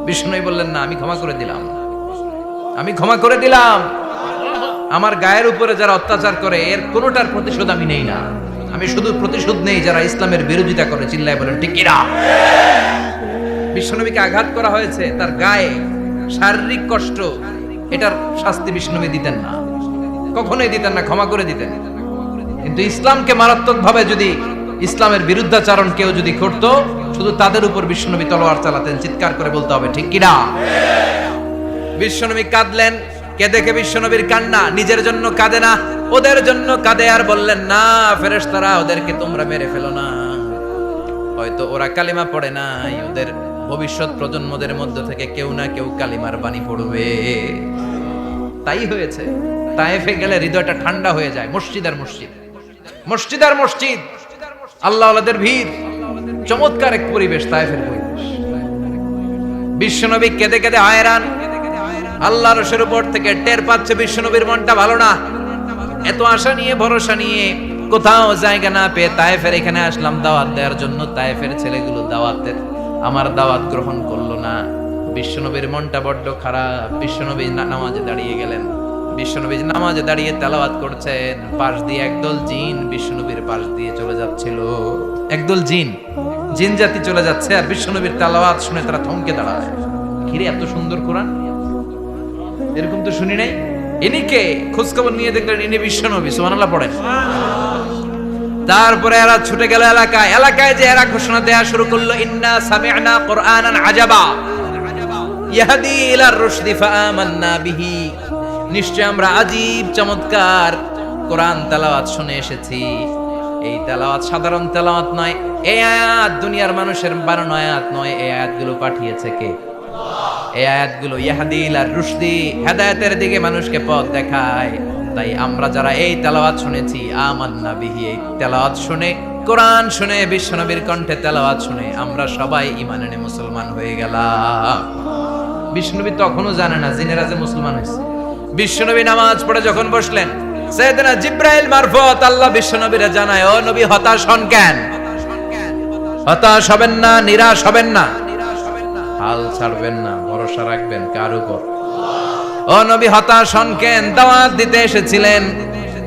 বিষ্ণুই বললেন, না আমি ক্ষমা করে দিলাম, আমি ক্ষমা করে দিলাম। আমার গায়ের উপরে যারা অত্যাচার করে এর কোনোটার প্রতিশোধ আমি নেই না। আমি শুধু প্রতিশোধ নেই যারা ইসলামের বিরোধিতা করে। চিল্লায় বলেন ঠিক কিনা? বিশ্বনবীকে আঘাত করা হয়েছে, তার গায়ে শারীরিক কষ্ট, এটার শাস্তি বিশ্বনবী দিতেন না, কখনোই দিতেন না, ক্ষমা করে দিতেন। কিন্তু ইসলামকে মারাত্মকভাবে যদি ইসলামের বিরুদ্ধাচরণ কেউ যদি করতো, শুধু তাদের উপর বিশ্বনবী তলোয়ার চালাতেন। চিৎকার করে বলতে হবে ঠিক কিনা? বিশ্বনবী কাঁদলেন। কে দেখে বিশ্বনবীর কান্না, নিজের জন্য কাঁদে না, ওদের জন্য কাঁদে। আর বললেন, না ফেরেশতারা ওদেরকে তোমরা মেরে ফেলো না, হয়তো ওরা কালিমা পড়ে নাই, ওদের ভবিষ্যৎ প্রজন্মদের মধ্য থেকে কেউ না কেউ কালিমার বাণী পড়বে। তাই হয়েছে। তায়েফে গেলে হৃদয়টা ঠান্ডা হয়ে যায়। মসজিদ আর মসজিদ, মসজিদ আর মসজিদ, আল্লাহ ওয়ালাদের ভিড়, চমৎকার এক পরিবেশ তায়েফের পরিবেশ। বিশ্বনবী কেঁদে কেঁদে হয়রান। আল্লাহর রসের উপর থেকে টের পাচ্ছে বিশ্বনবীর মনটা ভালো না। এত আশা নিয়ে ভরসা নিয়ে কোথাও জায়গা না পেয়ে তায়েফের এখানে আসলাম দাওয়াত দেওয়ার জন্য। তায়েফের ছেলেগুলো দাওয়াতের আমার দাওয়াত গ্রহণ করলো না। বিশ্বনবীর মনটা বড্ড খারাপ। বিশ্বনবী নামাজে দাঁড়িয়ে গেলেন। বিশ্বনবী নামাজে দাঁড়িয়ে তেলাওয়াত করছেন, পাশ দিয়ে একদল জিন বিশ্বনবীর পাশ দিয়ে চলে যাচ্ছিল। একদল জিন, জিন জাতি চলে যাচ্ছে, আর বিশ্বনবীর তেলাওয়াত শুনে তারা থমকে দাঁড়ায়। ঘিরে এত সুন্দর কোরআন, এরকম তো শুনি নাই। ইনি কে? খোঁজ খবর নিয়ে দেখলেন ইনি বিশ্বনবী। সুবহানাল্লাহ পড়েন। তারপরে এরা ছুটে গেল এলাকায়। এলাকায় যে এরা ঘোষণা দেয়া শুরু করলো, ইন্না সামি'না কুরআনান আজাবা ইয়াহদি ইলার রুশদি ফাআমান্না বিহি, নিশ্চয় আমরা আজীব চমৎকার কোরআন তেলাওয়াত শুনে এসেছি। এই তেলাওয়াত সাধারণ তেলাওয়াত নয়, এই আয়াত দুনিয়ার মানুষের বানানো আয়াত নয়, এই আয়াতগুলো পাঠিয়েছে কে? এই আয়াতগুলো ইয়াহদি ইলার রুশদি, হেদায়েতের দিকে মানুষকে পথ দেখায়। তাই আমরা যারা এই তেলাওয়াত শুনেছি, আমান্না বিহি, এই তেলাওয়াত শুনে, কোরআন শুনে, বিশ্বনবীর কণ্ঠে তেলাওয়াত শুনে আমরা সবাই ঈমান এনে মুসলমান হয়ে গেলাম। বিশ্বনবী তখনও জানে না জিনেরা যে মুসলমান হয়েছে। বিশ্বনবী নামাজ পড়ে যখন বসলেন, সাইয়েদনা জিবরাইল মারফত আল্লাহ বিশ্বনবীরে জানায়, ও নবী হতাশ হন কেন? হতাশ হবেন না, নিরাশ হবেন না, হাল ছাড়বেন না, ভরসা রাখবেন কার উপর? ও নবী হতাশ হন কেন? দাওয়াত দিতে এসেছিলেন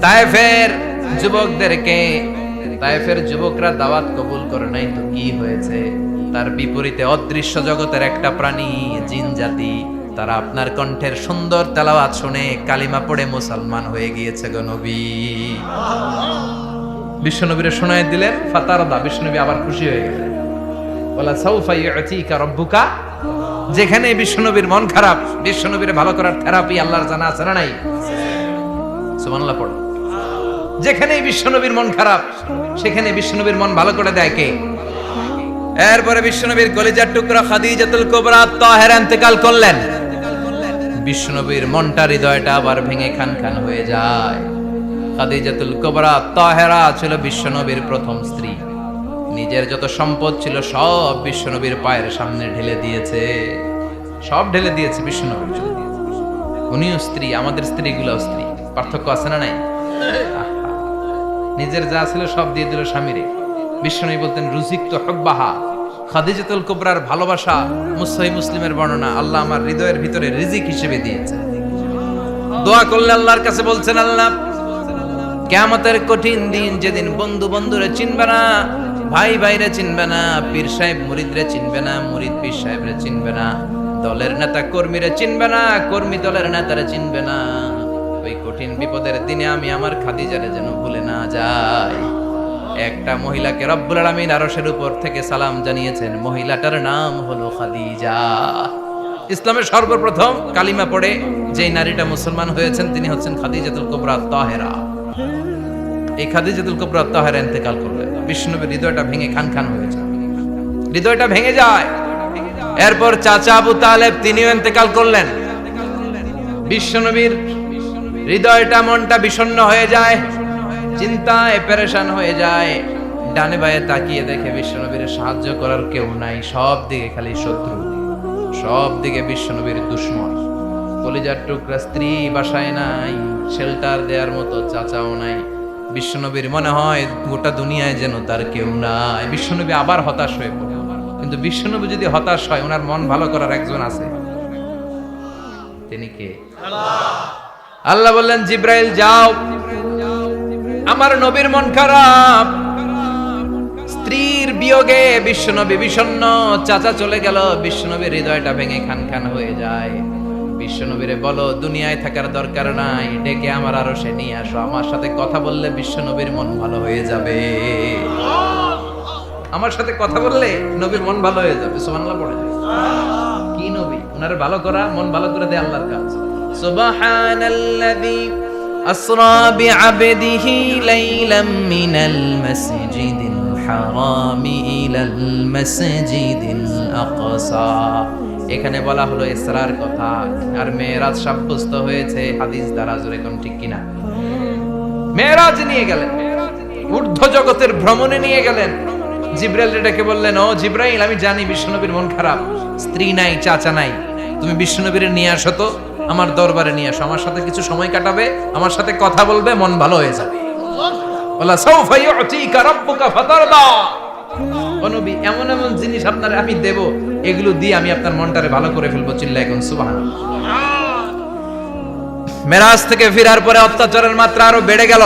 তায়েফের যুবকদেরকে। তায়েফের যুবকরা দাওয়াত কবুল করে নাই তো কি হয়েছে? তার বিপরীতে অদৃশ্য জগতের একটা প্রাণী, জিন জাতি, তারা আপনার কণ্ঠের সুন্দর তেলাওয়াত শুনে কালিমা পড়ে মুসলমান হয়ে গিয়েছে গো নবী। বিশ্বনবীরে শোনায় দিলেন, ফাতারদা, বিশ্বনবী আবার খুশি হয়ে গেলেন। ওয়ালা সাউফা ইউতিকা রাব্বুকা, যেখানে বিশ্বনবীর মন খারাপ, বিশ্বনবীরে ভালো করার থেরাপি আল্লাহর জানা আছে না নাই? সুবহানাল্লাহ পড়ো। যেখানে বিশ্বনবীর মন খারাপ, সেখানে বিশ্বনবীর মন ভালো করে দেয় কে? এরপরে বিশ্বনবীর কলিজার টুকরা খাদিজাতুল কুবরা তাহেরা ইন্তেকাল করলেন। বিশ্বনবীর মনটা, হৃদয়টা আবার ভেঙে খান খান হয়ে যায়। খাদিজাতুল কুবরা তাহেরা ছিল বিশ্বনবীর প্রথম স্ত্রী। নিজের যত সম্পদ ছিল সব বিশ্বনবীর পায়ের সামনে ঢেলে দিয়েছে, সব ঢেলে দিয়েছে বিশ্বনবীর জন্য। উনিও স্ত্রী, আমাদের স্ত্রীগুলোও স্ত্রী, পার্থক্য আছে না নাই? নিজের যা ছিল সব দিয়ে দিল স্বামীরে। বিশ্বনবী বলতেন, রুজিকতু হুব্বাহা, খাদিজাতুল কুবরার ভালোবাসা সহিহ মুসলিমের বর্ণনা, আল্লাহ আমার হৃদয়ের ভিতরে রিজিক হিসেবে দিয়েছে। দোয়া করলে আল্লাহর কাছে বলছেন, আল্লাহ কিয়ামতের কঠিন দিন, যেদিন বন্ধু বন্ধুরে চিনবে না, ভাই ভাইরে চিনবে না, পীর সাহেব মুরিদরে চিনবে না, মুরিদ পীর সাহেবরে চিনবে না, দলের নেতা কর্মীরে চিনবে না, কর্মী দলের নেতারে চিনবে না, ওই কঠিন বিপদের দিনে আমি আমার খাদিজারে যেন ভুলে না যাই। একটা মহিলাকে রব্বুল আলামিন আরশের উপর থেকে সালাম জানিয়েছেন, মহিলাটার নাম হলো খাদিজা। ইসলামের সর্বপ্রথম কালিমা পড়ে যেই নারীটা মুসলমান হয়েছেন তিনি হচ্ছেন খাদিজাতুল কুবরা তাহেরা। এই খাদিজাতুল কুবরা তাহেরা ইন্তেকাল করলেন। বিশ্বনবীর হৃদয়টা ভেঙে খান খান হয়ে যায়, হৃদয়টা ভেঙে যায়। এরপর চাচা আবু তালেব তিনিও ইন্তেকাল করলেন। বিশ্বনবীর হৃদয়টা, মনটা বিষণ্ণ হয়ে যায়, চিন্তায় পেরেশান হয়ে যায়। ডানে বায়ে তাকিয়ে দেখে বিশ্বনবীর সাহায্য করার কেউ নাই, সব দিকে খালি শত্রু, সব দিকে বিশ্বনবীর দুশমন। কলিজার টুকরা স্ত্রী বাসায় নাই, শেল্টার দেওয়ার মতো চাচাও নাই। বিশ্বনবীর মনে হয় গোটা দুনিয়ায় যেন তার কেউ নাই। বিশ্বনবী আবার হতাশ হয়ে পড়ে। কিন্তু বিশ্বনবী যদি হতাশ হয়, ওনার মন ভালো করার একজন আছে, তিনি কে? আল্লাহ বললেন, জিব্রাইল যাও, আমার নবীর মন খারাপ, স্ত্রীর বিয়োগে বিশ্বনবী বিষণ্ণ, চাচা চলে গেল, বিশ্বনবীর হৃদয়টা ভেঙে খান খান হয়ে যায়। বিশ্বনবীরে বলো দুনিয়ায় থাকার দরকার নাই, ডেকে আমার আরশে নিয়ে আসো, আমার সাথে কথা বললে বিশ্বনবীর মন ভালো হয়ে যাবে। আমার সাথে কথা বললে নবীর মন ভালো হয়ে যাবে। সুবহানাল্লাহ পড়ে যায়। কি নবী, ওনার ভালো করা, মন ভালো করে দেয় আল্লাহর কাজ। সুবহানাল্লাযী আসরা বিআবদিহি লাইলাম মিনাল মাসজিদিল হারামি ইলাল মাসজিদিল আকসা। এখানে বলা হলো ইসরার কথা, আর মেরাজ সাব্যস্ত হয়েছে হাদিস দ্বারা। জোরে কোন ঠিক কিনা? মেরাজ নিয়ে গেলেন, ঊর্ধ্ব জগতের ভ্রমণে নিয়ে গেলেন। জিব্রাইল ডেকে বললেন, ও জিব্রাইল, আমি জানি বিশ্বনবীর মন খারাপ, স্ত্রী নাই, চাচা নাই, তুমি বিশ্বনবীর নিয়ে আসো তো, আমার দরবারে নিয়ে আসো, আমার সাথে কিছু সময় কাটাবে, আমার সাথে কথা বলবে, মন ভালো হয়ে যাবে। ওয়ালা সাউফা ইউতিকা রাব্বুকা ফাতারদা। ও নবী, এমন এমন জিনিস আপনারে আমি দেব, এগুলো দিয়ে আমি আপনার মনটারে ভালো করে ফেলবো। চিল্লায় কোন সুবহানাল্লাহ। মেরাজ থেকে ফেরার পরে অত্যাচারের মাত্রা আরো বেড়ে গেল,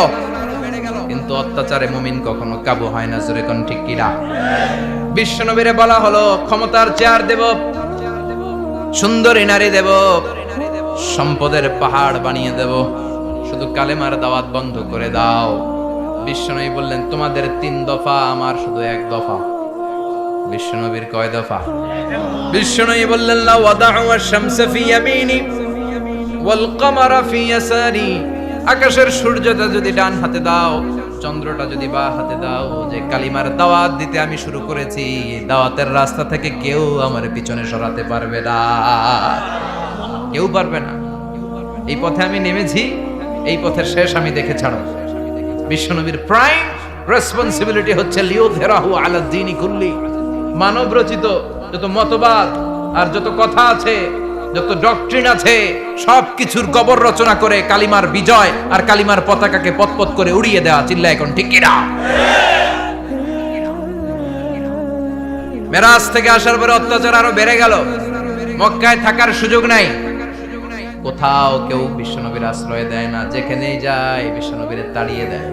কিন্তু অত্যাচারে মুমিন কখনো কাবু হয় না। জোরে কোন ঠিক কিনা? বিশ্বনবীরে বলা হলো, ক্ষমতার চেয়ার দেব, সুন্দরী নারী দেব, সম্পদের পাহাড় বানিয়ে দেব, শুধু কালেমার দাওয়াত বন্ধ করে দাও। বিশ্বনবী বললেন, তোমাদের 3 দফা, আমার শুধু 1 দফা। বিশ্বনবীর কয় দফা? বিশ্বনবী বললেন, লা ওয়াদাউ আশ-শামসা ফি ইয়ামিনি ওয়াল কামারা ফি ইয়াসারি। আকাশের সূর্যটা যদি ডান হাতে দাও, চন্দ্রটা যদি বাঁ হাতে দাও, যে কালিমার দাওয়াত দিতে আমি শুরু করেছি, দাওয়াতের রাস্তা থেকে কেউ আমার পিছনে সরাতে পারবে না, কেউ পারবে না। এই পথে আমি নেমেছি, এই পথের শেষ আমি দেখে ছাড়ব। বিশ্বনবীর প্রাইম রেসপন্সিবিলিটি হচ্ছে লিউযহিরাহু আলা দ্বীনি কুল্লি। মানব রচিত যত মতবাদ আর যত কথা আছে, যত ডক্ট্রিন আছে, সবকিছুর কবর রচনা করে কালিমার বিজয় আর কালিমার পতাকাকে পতপত করে উড়িয়ে দেওয়া। চিল্লায় এখন ঠিক কিনা? মেরাজ থেকে আসার পরে অত্যাচার আরো বেড়ে গেল, মক্কায় থাকার সুযোগ নাই, কোথাও কেউ বিশ্বনবীর আশ্রয় দেয় না, যেখানেই যায় বিশ্বনবীর তাড়িয়ে দেয়।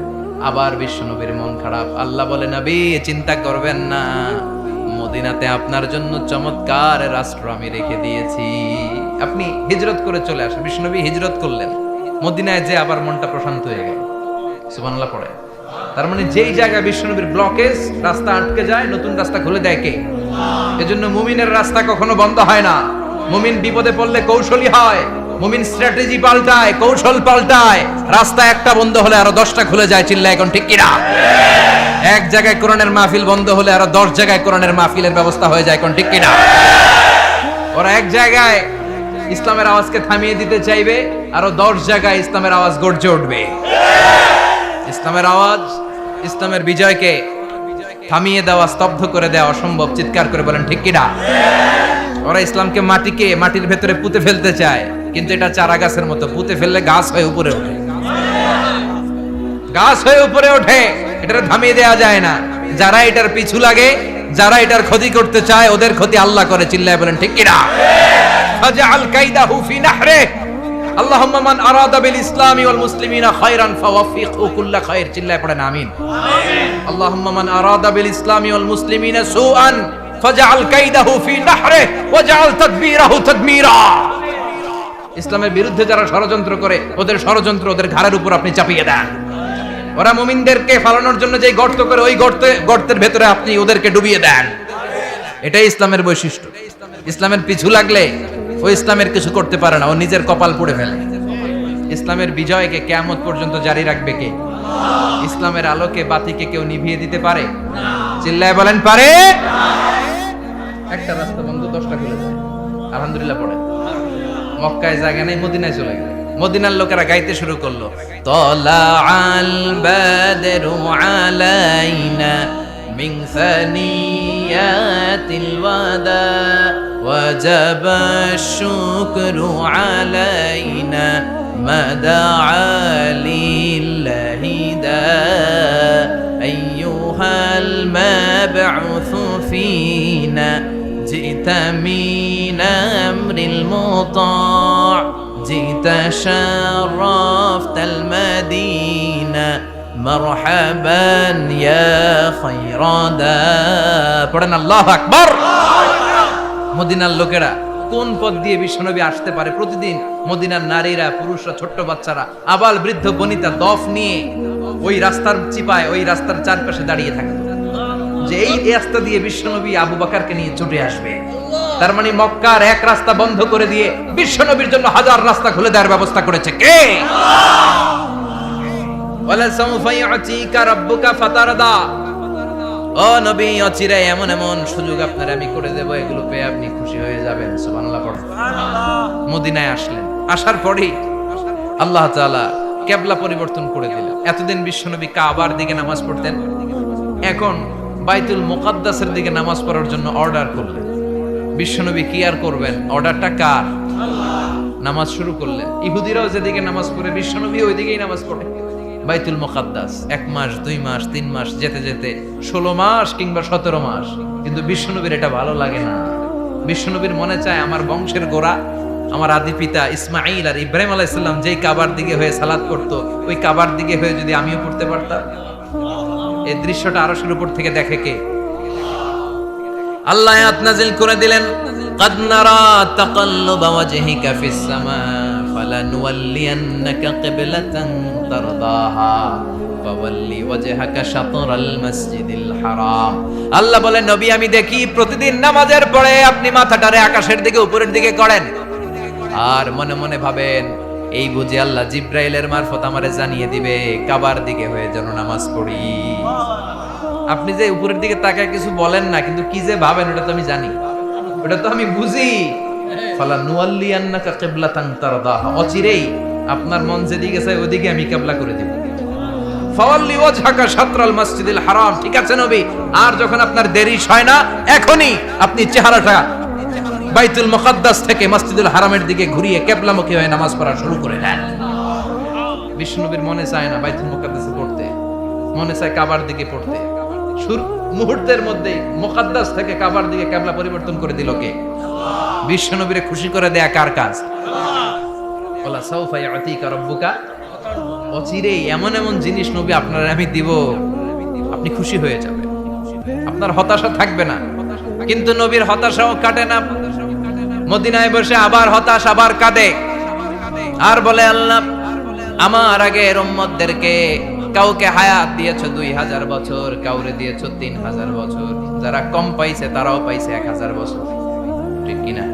আবার বিশ্বনবীর মন খারাপ। আল্লাহ বলে, নবী চিন্তা করবেন না, মদিনাতে আপনার জন্য চমৎকার রাষ্ট্র আমি রেখে দিয়েছি, আপনি হিজরত করে চলে আসেন। বিশ্বনবী হিজরত করলেন, মদিনায় যে আবার মনটা প্রশান্ত হয়ে গেল। সুবহানাল্লাহ পড়ে। তার মানে যেই জায়গায় বিশ্বনবীর ব্লকেজ, রাস্তা আটকে যায়, নতুন রাস্তা খুলে দেয় কে? এজন্য মুমিনের রাস্তা কখনো বন্ধ হয় না। মুমিন বিপদে পড়লে কৌশলী হয়, মুমিন স্ট্র্যাটেজি পাল্টায়, কৌশল পাল্টায়। রাস্তা একটা বন্ধ হলে আরো 10টা খুলে যায়। চিল্লায় এখন ঠিক কিনা? এক জায়গায় কোরআনের মাহফিল বন্ধ হলে আরো 10 জায়গায় কোরআনের মাহফিলের ব্যবস্থা হয়ে যায়। এখন ঠিক কিনা? ওরা এক জায়গায় ইসলামের আওয়াজকে থামিয়ে দিতে চাইবে, আরো 10 জায়গায় ইসলামের আওয়াজ গর্জে উঠবে। ইসলামের আওয়াজ, ইসলামের বিজয়কে থামিয়ে দেওয়া, স্তব্ধ করে দেওয়া অসম্ভব। চিৎকার করে বলেন ঠিক কিনা? ওরা ইসলামকে মাটির ভেতরে পুঁতে ফেলতে চায়, কিন্তু এটা চারা গাছের মতো, পুঁতে ফেললে গাছ হয়ে উপরে ওঠে, গাছ হয়ে উপরে ওঠে, এটা থামিয়ে দেওয়া যায় না। যারা এটার পিছু লাগে, যারা এটার ক্ষতি করতে চায়, ওদের ক্ষতি আল্লাহ করে। চিল্লায় বলেন ঠিক কিনা? ফাজআল কাইদাহু ফি নাহরে। আল্লাহুম্মা মান আরাদা বিল ইসলামি ওয়াল মুসলিমিনা খায়রান ফাওয়াফিকহু কুল্লা খায়র। চিল্লায় পড়েন আমিন। আল্লাহুম্মা মান আরাদা বিল ইসলামি ওয়াল মুসলিমিনা সুআন ফাজআল কাইদাহু ফি নাহরে ওয়াজআল তাদবীরাহু তাদমীরা। ইসলামের বিরুদ্ধে যারা ষড়যন্ত্র করে, ওদের ষড়যন্ত্র ওদের ঘাড়ের উপর আপনি চাপিয়ে দেন। ওরা মুমিনদেরকে ফালানোর জন্য যে গর্ত করে, ওই গর্তের ভেতরে আপনি ওদেরকে ডুবিয়ে দেন। এটাই ইসলামের বৈশিষ্ট্য। ইসলামের পিছু লাগলে ও ইসলামের কিছু করতে পারে না, ও নিজের কপাল পুড়ে ফেলে। ইসলামের বিজয়কে কিয়ামত পর্যন্ত জারি রাখবে কে? ইসলামের আলোকে বাতিকে কেউ নিভিয়ে দিতে পারে? চিল্লায় বলেন পারে? একটা রাস্তা বন্ধ, 10টা খুলে যায়। আলহামদুলিল্লাহ পড়ে। মক্কায় জায়গা নেই, মদিনায় চলে গেল। মদিনার লোকেরা গাইতে শুরু করলো, তলাআল বাদরু আলাইনা মিন সানিয়াতিল ওয়াদা ওয়াজাবা শুকরু আলাইনা মাদাআ লিল্লাহি দা আইয়ুহাল মাবউসু ফিনা জিতা মিন আমরিল মুতা' جئت شرفت المدينة مرحبا يا خير دا। পড়েন আল্লাহু আকবার। মদিনার লোকেরা কোন পথ দিয়ে বিশ্বনবী আসতে পারে? প্রতিদিন মদিনার নারীরা, পুরুষরা, ছোট্ট বাচ্চারা, আবাল বৃদ্ধ বনিতা দফ নিয়ে ওই রাস্তার চিপায়, ওই রাস্তার চারপাশে দাঁড়িয়ে থাকতো, যে এই রাস্তা দিয়ে বিশ্বনবী আবু বকরকে নিয়ে ছুটে আসবে। তার মানে মক্কার এক রাস্তা বন্ধ করে দিয়ে বিশ্বনবীর জন্য হাজার রাস্তা খুলে দেওয়ার ব্যবস্থা করেছে কে? ওয়ালা সাউফা ইউতিকা রাব্বুকা ফাতারদা। ও নবী, অচিরে এমন এমন সুযোগ আপনার আমি করে দেব, এগুলো পেয়ে আপনি খুশি হয়ে যাবেন। সুবহানাল্লাহ পড়ুন। মদিনায় আসলেন, আসার পরেই আল্লাহ তাআলা কিবলা পরিবর্তন করে দিলেন। এতদিন বিশ্বনবী কাবার দিকে নামাজ পড়তেন, এখন বাইতুল মুকাদ্দাসের দিকে নামাজ পড়ার জন্য অর্ডার করলেন। বিশ্বনবী কি আর করবেন? অর্ডারটা কার? নামাজ শুরু করলেন। ইহুদিরাও যেদিকে নামাজ পড়ে, বিশ্বনবী ওইদিকেই নামাজ পড়ে। বাইতুল মুকাদ্দাস 1 মাস, 2 মাস, 3 মাস, যেতে যেতে 16 মাস কিংবা 17 মাস। কিন্তু বিশ্বনবীর এটা ভালো লাগে না। বিশ্বনবীর মনে চায় আমার বংশের গোড়া, আমার আদি পিতা ইসমাঈল আর ইব্রাহিম আলাইহিস সালাম যেই কাবার দিকে হয়ে সালাত করত, ওই কাবার দিকে হয়ে যদি আমিও পড়তে পারতাম। এই দৃশ্যটা আরশের উপর থেকে দেখে কে? আল্লাহ আয়াত নাযিল করে দিলেন, قد نرى تقلب وجهك في السماء فلنولينك قبلة ترضاها فولي وجهك شطر المسجد الحرام। আল্লাহ বলেন, নবী আমি দেখি প্রতিদিন নামাজের পরে আপনি মাথাটারে আকাশের দিকে উপরের দিকে করেন আর মনে মনে ভাবেন এই বুঝি আল্লাহ জিব্রাইলের মারফত আমারে জানিয়ে দিবে কাবার দিকে হয়ে যেন নামাজ পড়ি। আপনি যে উপরের দিকে তাকায় কিছু বলেন না, কিন্তু কি যে ভাবেন ওটা তো আমি জানি, ওটা তো আমি বুঝি। ফালা নুয়াল্লিয়ান্নাকা কিবলাতান তারদাহা, অচিরেই আপনার মন যেদিকে চায় ওদিকে আমি কিবলা করে দেব। ফাওয়াল্লি ওয়াজহাকা শাতরাল মসজিদিল হারাম, ঠিক আছে নবী, আর যখন আপনার দেরি হয় না এখনি আপনি চেহারাটা বাইতুল মুকাদ্দাস থেকে মসজিদুল হারামের দিকে ঘুরিয়ে কিবলামুখী হয়ে নামাজ পড়া শুরু করে দেন। বিষ্ণুনবীর মনে চায় না বাইতুল মুকাদ্দাসে পড়তে, মনে চায় কাবার দিকে পড়তে। মুহূর্তের মধ্যেই মুকাদ্দাস থেকে কাবার দিকে কিবলা পরিবর্তন করে দিল কে? বিশ্বনবীরে খুশি করে দেয়া কার কাজ? ওয়ালা সাউফা ইয়াতিকা রাব্বুকা, অচিরেই এমন এমন জিনিস নবী আপনার আমি দিব, আপনি খুশি হয়ে যাবেন, আপনার হতাশা থাকবে না। কিন্তু নবীর হতাশাও কাটে না, মদিনায় বসে আবার হতাশ, আবার কাঁদে আর বলে, আল্লাহ আমার আগের উম্মতদেরকে কাউকে হায়াত দিয়েছো 2000 বছর, কাউরে দিয়েছো 3000 বছর, যারা কম পাইছে তারাও পাইছে 1000 বছর, ঠিক কিনা?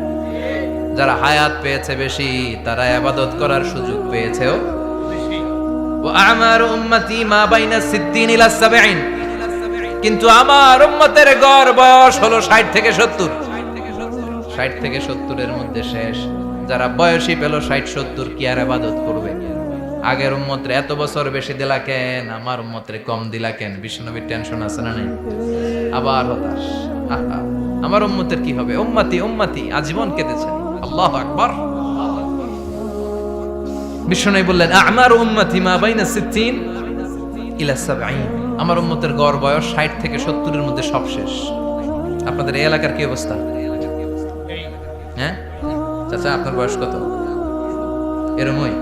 যারা হায়াত পেয়েছে বেশি তারা ইবাদত করার সুযোগ পেয়েছেও। ওয়া আমারু উম্মতি মা বাইনা 60 ইলা 70, কিন্তু আমার উম্মতের গড় বয়স হলো 60 থেকে 70। 60 থেকে 70 এর মধ্যে শেষ। যারা বয়সী পেল 60-70 কি আর ইবাদত করবে? আগের উম্মতরে এত বছর বেশি দিলা কেন, আমার উম্মতরে কম দিলা কেন? বিশ্বনবীর টেনশন আছে না নাই? আবার হতাশ, আহা আমার উম্মতের কি হবে? উম্মতি উম্মতি আজীবন কেঁদেছেন। আল্লাহু আকবার। বিশ্বনবী বললেন, আমার উম্মতি মা বাইনা 60 ইলা 70, আমার উম্মতের গড় বয়স 60 থেকে 70 এর মধ্যে সব শেষ। আপনাদের এই এলাকার কি অবস্থা? হ্যাঁ চাচা, আপনার বয়স কত? এরমই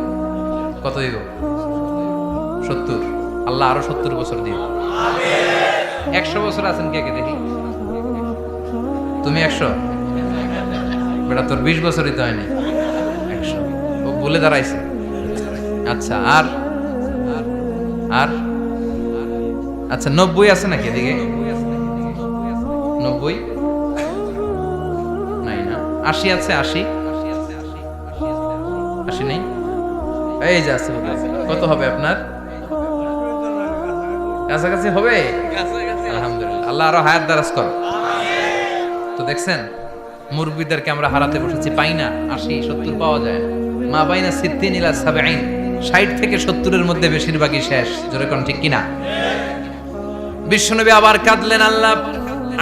কত হইব? 70। আল্লাহ আরো 70 বছর দিন। 100 বছর আছেন কে কে দেখি? তুমি 100? বেটা তোর 20 বছরই তো হয়নি। 100 ও বলে দাঁড়াইছে। আচ্ছা, আর আর আচ্ছা 90 আছে নাকি এদিকে? 90 নাই না? 80 আছে? 80 নেই? এই যে আছে। কত হবে আপনার? কাছাকাছি হবে? আলহামদুলিল্লাহ, আল্লাহ আরো হায়াত দারাজ করো। তো দেখছেন মুরব্বীদেরকে আমরা হারাতে বসেছি, পাই না। 80-70 পাওয়া যায় না। মা বাইনা 60 ইলা 70, 60 থেকে 70 এর মধ্যে বেশিরভাগই শেষ। জোরে কোন ঠিক কিনা? বিশ্বনবী আবার কাঁদলেন, আল্লাহ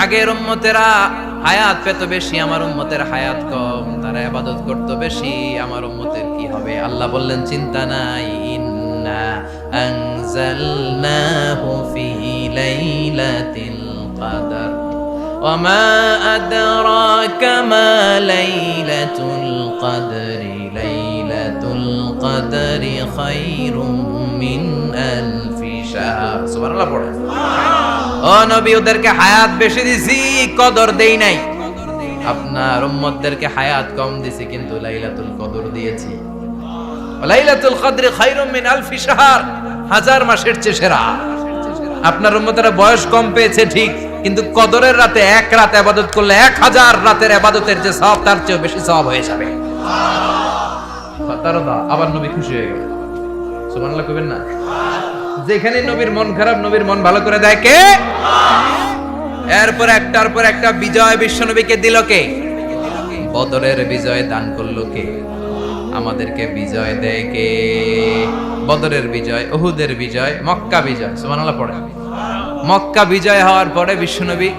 আগের উম্মতেরা হায়াত পেত বেশি, আমার উম্মতের হায়াত কম, তারা ইবাদত করত বেশি, আমার উম্মতের কি হবে? আল্লাহ বললেন, চিন্তা নাই, ইন্না আনজালনাহু ফি লাইলাতিল কদর ওয়া মা আদরাকা মা লাইলাতুল কদরি, লাইলাতুল কদরি খায়রুম মিন আলফি শাহর। সুবহানাল্লাহ পড়ে। ও নবী, ওদেরকে হায়াত বেশি দিছি, কদর দেই নাই। আপনার উম্মতদেরকে হায়াত কম দিছি, কিন্তু লাইলাতুল কদর দিয়েছি। লাইলাতুল কদরি খায়রুম মিন আলফি শাহর, 1000 মাসের চেয়ে সেরা। আপনার উম্মতেরা বয়স কম পেয়েছে ঠিক, কিন্তু কদরের রাতে এক রাত ইবাদত করলে 1000 রাতের ইবাদতের যে সওয়াব তার চেয়ে বেশি সওয়াব হয়ে যাবে। ফাতারদা, আবার নবী খুশি হয়ে গেল। সুবহানাল্লাহ কইবেন না? যেখানে নবীর মন খারাপ, নবীর মন ভালো করে দেয় কে? এরপর একটার পর একটা বিজয় বিশ্বনবীকে দিল কে? বদরের বিজয় দান করলো কে? আমাদেরকে বিজয় দেয় কে? বদরের বিজয়, উহুদের বিজয়, মক্কা বিজয়। সুবহানাল্লাহ পড়ে। মক্কা বিজয় হওয়ার পরে বিশ্বনবী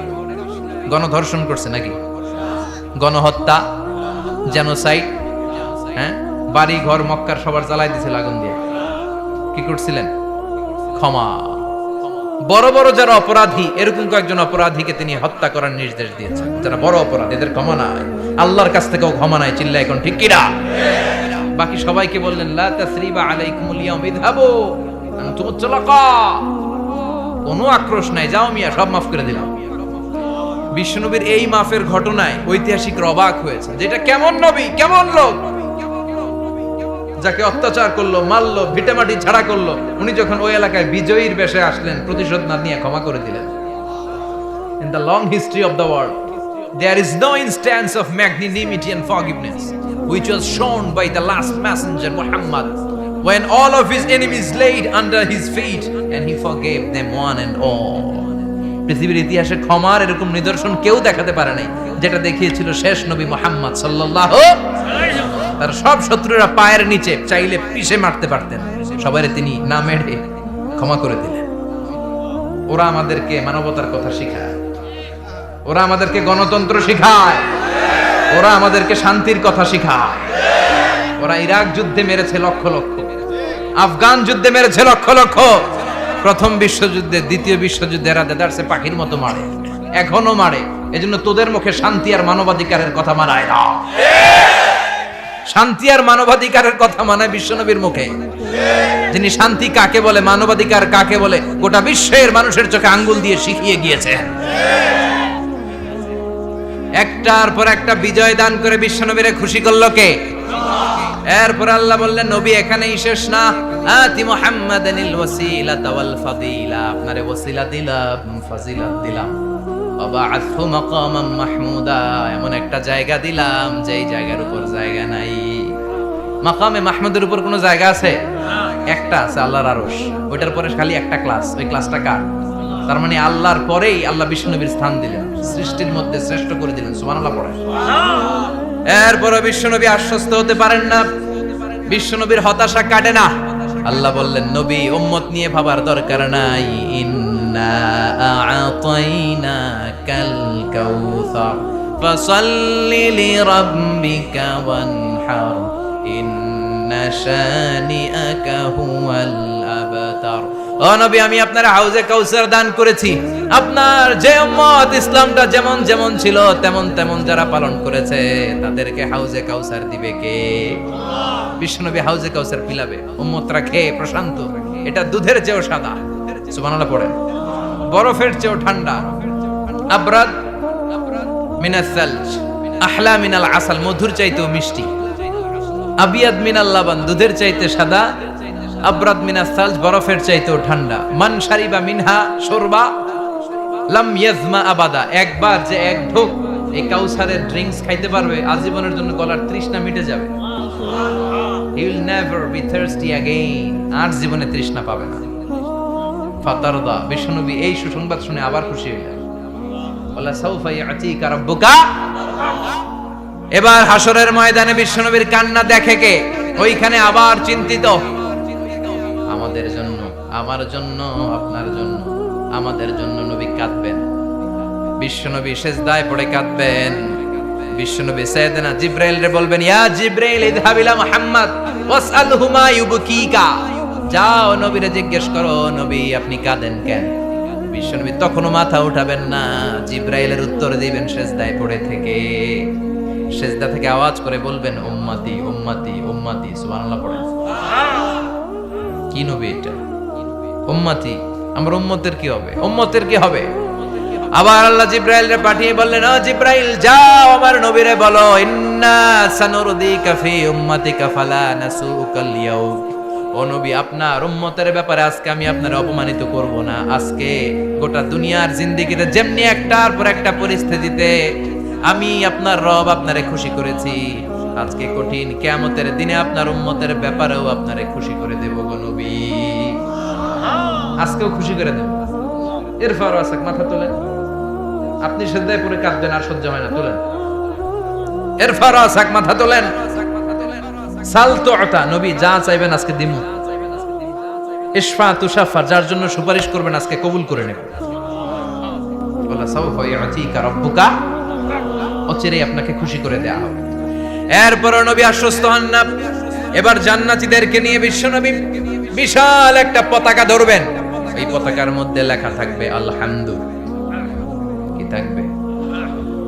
গণধর্ষণ করছে নাকি? গণহত্যা, জেনোসাইড, হ্যাঁ, বাড়ি ঘর মক্কার সবার জ্বালাই দিয়েছিল আগুন দিয়ে। কি করছিলেন? ক্ষমা। বড় বড় যারা অপরাধী, এরকম কয়েকজন অপরাধীকে তিনি হত্যা করার নির্দেশ দিয়েছেন। যারা বড় অপরাধী, এদের ক্ষমা নাই, আল্লাহর কাছ থেকেও ক্ষমা নাই। চিল্লা এখন ঠিক কিনা? বাকি সবাইকে বললেন, লা তাসরিবা আলাইকুমুল ইয়াউম ইযহাবু আনতুমুত তুলাকা, কোনো আক্রোশ নাই, যাও মিয়া, সব মাফ করে দিলাম। বিশ্বনবীর এই মাফের ঘটনায় ঐতিহাসিকরা অবাক হয়েছে, যেটা কেমন নবী, কেমন লোক, যাকে অত্যাচার করলো, মারলো, ভিটেমাটি ছাড়া করলো, উনি যখন ওই এলাকায় বিজয়ীর বেশে আসলেন, প্রতিশোধ না নিয়ে ক্ষমা করে দিলেন। In the long history of the world, there is no instance of magnanimity and forgiveness which was shown by the last messenger Muhammad, when all of his enemies laid under his feet and he forgave them one and all. পৃথিবীর ইতিহাসে ক্ষমার এরকম নিদর্শন কেউ দেখাতে পারে নাই, যেটা দেখিয়েছিল শেষ নবী মুহাম্মদ সাল্লাল্লাহু আলাইহি ওয়াসাল্লাম। তার সব শত্রুরা পায়ের নিচে চাইলে পিষে মারতে পারতেন, সবাইরে তিনি না মেরে ক্ষমা করে দিলেন। ওরা আমাদেরকে মানবতার কথা শিখায়, ওরা আমাদেরকে গণতন্ত্র শিখায়, ওরা আমাদেরকে শান্তির কথা শিখায়। ওরা ইরাক যুদ্ধে মেরেছে লক্ষ লক্ষ, আফগান যুদ্ধে মেরেছে লক্ষ লক্ষ, প্রথম বিশ্বযুদ্ধে, দ্বিতীয় বিশ্বযুদ্ধে এরা দেদারসে পাখির মতো মারে, এখনো মারে। এজন্য তোদের মুখে শান্তি আর মানবাধিকারের কথা মানায় না। শান্তি আর মানবাধিকারের কথা মানায় বিশ্বনবীর মুখে, যিনি শান্তি কাকে বলে, মানবাধিকার কাকে বলে, গোটা বিশ্বের মানুষের চোখে আঙ্গুল দিয়ে শিখিয়ে গিয়েছেন। একটার পর একটা বিজয় দান করে বিশ্বনবীরে খুশি করলো কে? এরপর আল্লাহ বললেন, নবী এখানেই শেষ না, আতি মুহাম্মাদানিল ওয়াসিলাতা ওয়াল ফাদিলা, আপনারে ওয়াসিলা দিলাম, ফাজিলাত দিলাম, ওয়াবাআসহু মাকামান মাহমুদা, এমন একটা জায়গা দিলাম যেই জায়গার উপর জায়গা নাই। মাকামে মাহমুদের উপর কোনো জায়গা আছে? একটা আছে, আল্লাহর আরশ। ওইটার পরে খালি একটা ক্লাস, ওই ক্লাসটা কার? তার মানে আল্লাহর পরেই আল্লাহ বিশ্বনবীর স্থান দিলেন, সৃষ্টির মধ্যে শ্রেষ্ঠ করে দিলেন। সুবহানাল্লাহ পড়ে। এরপর বিশ্বনবী আশ্বস্ত হতে পারেন না, বিশ্বনবীর হতাশা কাটে না। আল্লাহ বললেন, নবী উম্মত নিয়ে ভাবার দরকার নাই, ইন্না আ'তাইনাকাল কাউসার ফাসাল্লি লিরাব্বিকা ওয়ানহার ইন্না শানিআকা হুয়াল আবতার। ও নবী, আমি আপনার হাউজে কাউসার দান করেছি। আপনার যে উম্মত ইসলামটা যেমন যেমন ছিল তেমন তেমন যারা পালন করেছে, তাদেরকে হাউজে কাউসার দিবে কে? বিশ্বনবী হাউজে কাউসার পিলাবে, উম্মতরা খেয়ে প্রশান্ত। এটা দুধের চেয়েও সাদা, সুবহানাল্লাহ পড়ে, বরফের চেয়েও ঠান্ডা, আবরাদ মিনাস সালজ, আহলা মিনাল আসাল, মধুর চাইতেও মিষ্টি, আবিয়াদ মিনাল লাবান, দুধের চাইতে সাদা, আবরাদ মিনাস সালজ, বরফের চাইতেও ঠান্ডা। মান শারিবা মিনহা শুরবা লাম ইয়াজমা আবাদা, একবার যে এক ঢোক এই কাউসারের ড্রিঙ্কস খাইতে পারবে, আজীবনের জন্য গলার তৃষ্ণা মিটে যাবে। He will never be thirsty again, আর জীবনে তৃষ্ণা পাবে না। ফাতারদা, বিশ্বনবী এই সুসংবাদ শুনে আবার খুশি হলেন। ওয়ালা সাউফা ইয়াতিকা রাব্বুকা। এবার হাসরের ময়দানে বিশ্বনবীর কান্না দেখে কে? ওইখানে আবার চিন্তিত, আমাদের জন্য, আমার জন্য, আপনার জন্য, আমাদের জন্য নবী কাঁদবেন। বিশ্বনবী সিজদায় পড়ে কাঁদবেন। বিশ্বনবী সাইয়েদনা জিবরাইল রে বলবেন, ইয়া জিবরাইল ইযহাব ইলা মুহাম্মদ ওয়াসআলহু মা ইউবকিকা, যাও নবীরে জিজ্ঞেস করো, নবী আপনি কাঁদেন কেন? বিশ্বনবী তখনও মাথা উঠাবেন না, জিবরাইলের উত্তর দিবেন সিজদায় পড়ে থেকে। সিজদা থেকে আওয়াজ করে বলবেন, উম্মতি উম্মতি উম্মতি। সুবহানাল্লাহ পড়েন। কি নবী এটা? উম্মতি, আমার উম্মতের কি হবে? উম্মতের কি হবে? আবার আল্লাহ জিবরাইলকে পাঠিয়ে বললেন, ও জিবরাইল যাও আমার নবীরে বলো, ইন্না সানুরদিকা ফি উম্মতিকা ফালা নাসুকাল ইয়াউম। ও নবী, আপনার উম্মতের ব্যাপারে আজকে আমি আপনার অপমানিত করব না। আজকে গোটা দুনিয়ার জিন্দেগিতে যেমনি একটার পর একটা পরিস্থিতিতে আমি আপনার রব আপনারে খুশি করেছি, আজকে কঠিন কিয়ামতের দিনে আপনার উম্মতের ব্যাপারেও আপনারে খুশি করে দেব গো নবী। আজকেও খুশি করে দেব। এরপর আসাক, মাথা তোলেন। আপনি সিজদায় পড়ে কাঁদবেন, আর সহ্য হয় না, তোলেন। এরপর আসাক, মাথা তোলেন। সাল তুআতা, নবী যা চাইবেন আজকে দিমু। ইশফা তুশাফা, যার জন্য সুপারিশ করবেন আজকে কবুল করে নেব। ওয়ালা সাউফা ইয়াতিকা রাব্বুকা, অচিরেই আপনাকে খুশি করে দেয়া হবে। এরপর নবী আশ্বস্ত হন না। এবার জান্নাতীদেরকে নিয়ে বিশ্বনবী বিশাল একটা পতাকা ধরবেন। এই পতাকার মধ্যে লেখা থাকবে আলহামদুলিল্লাহ। কি থাকবে?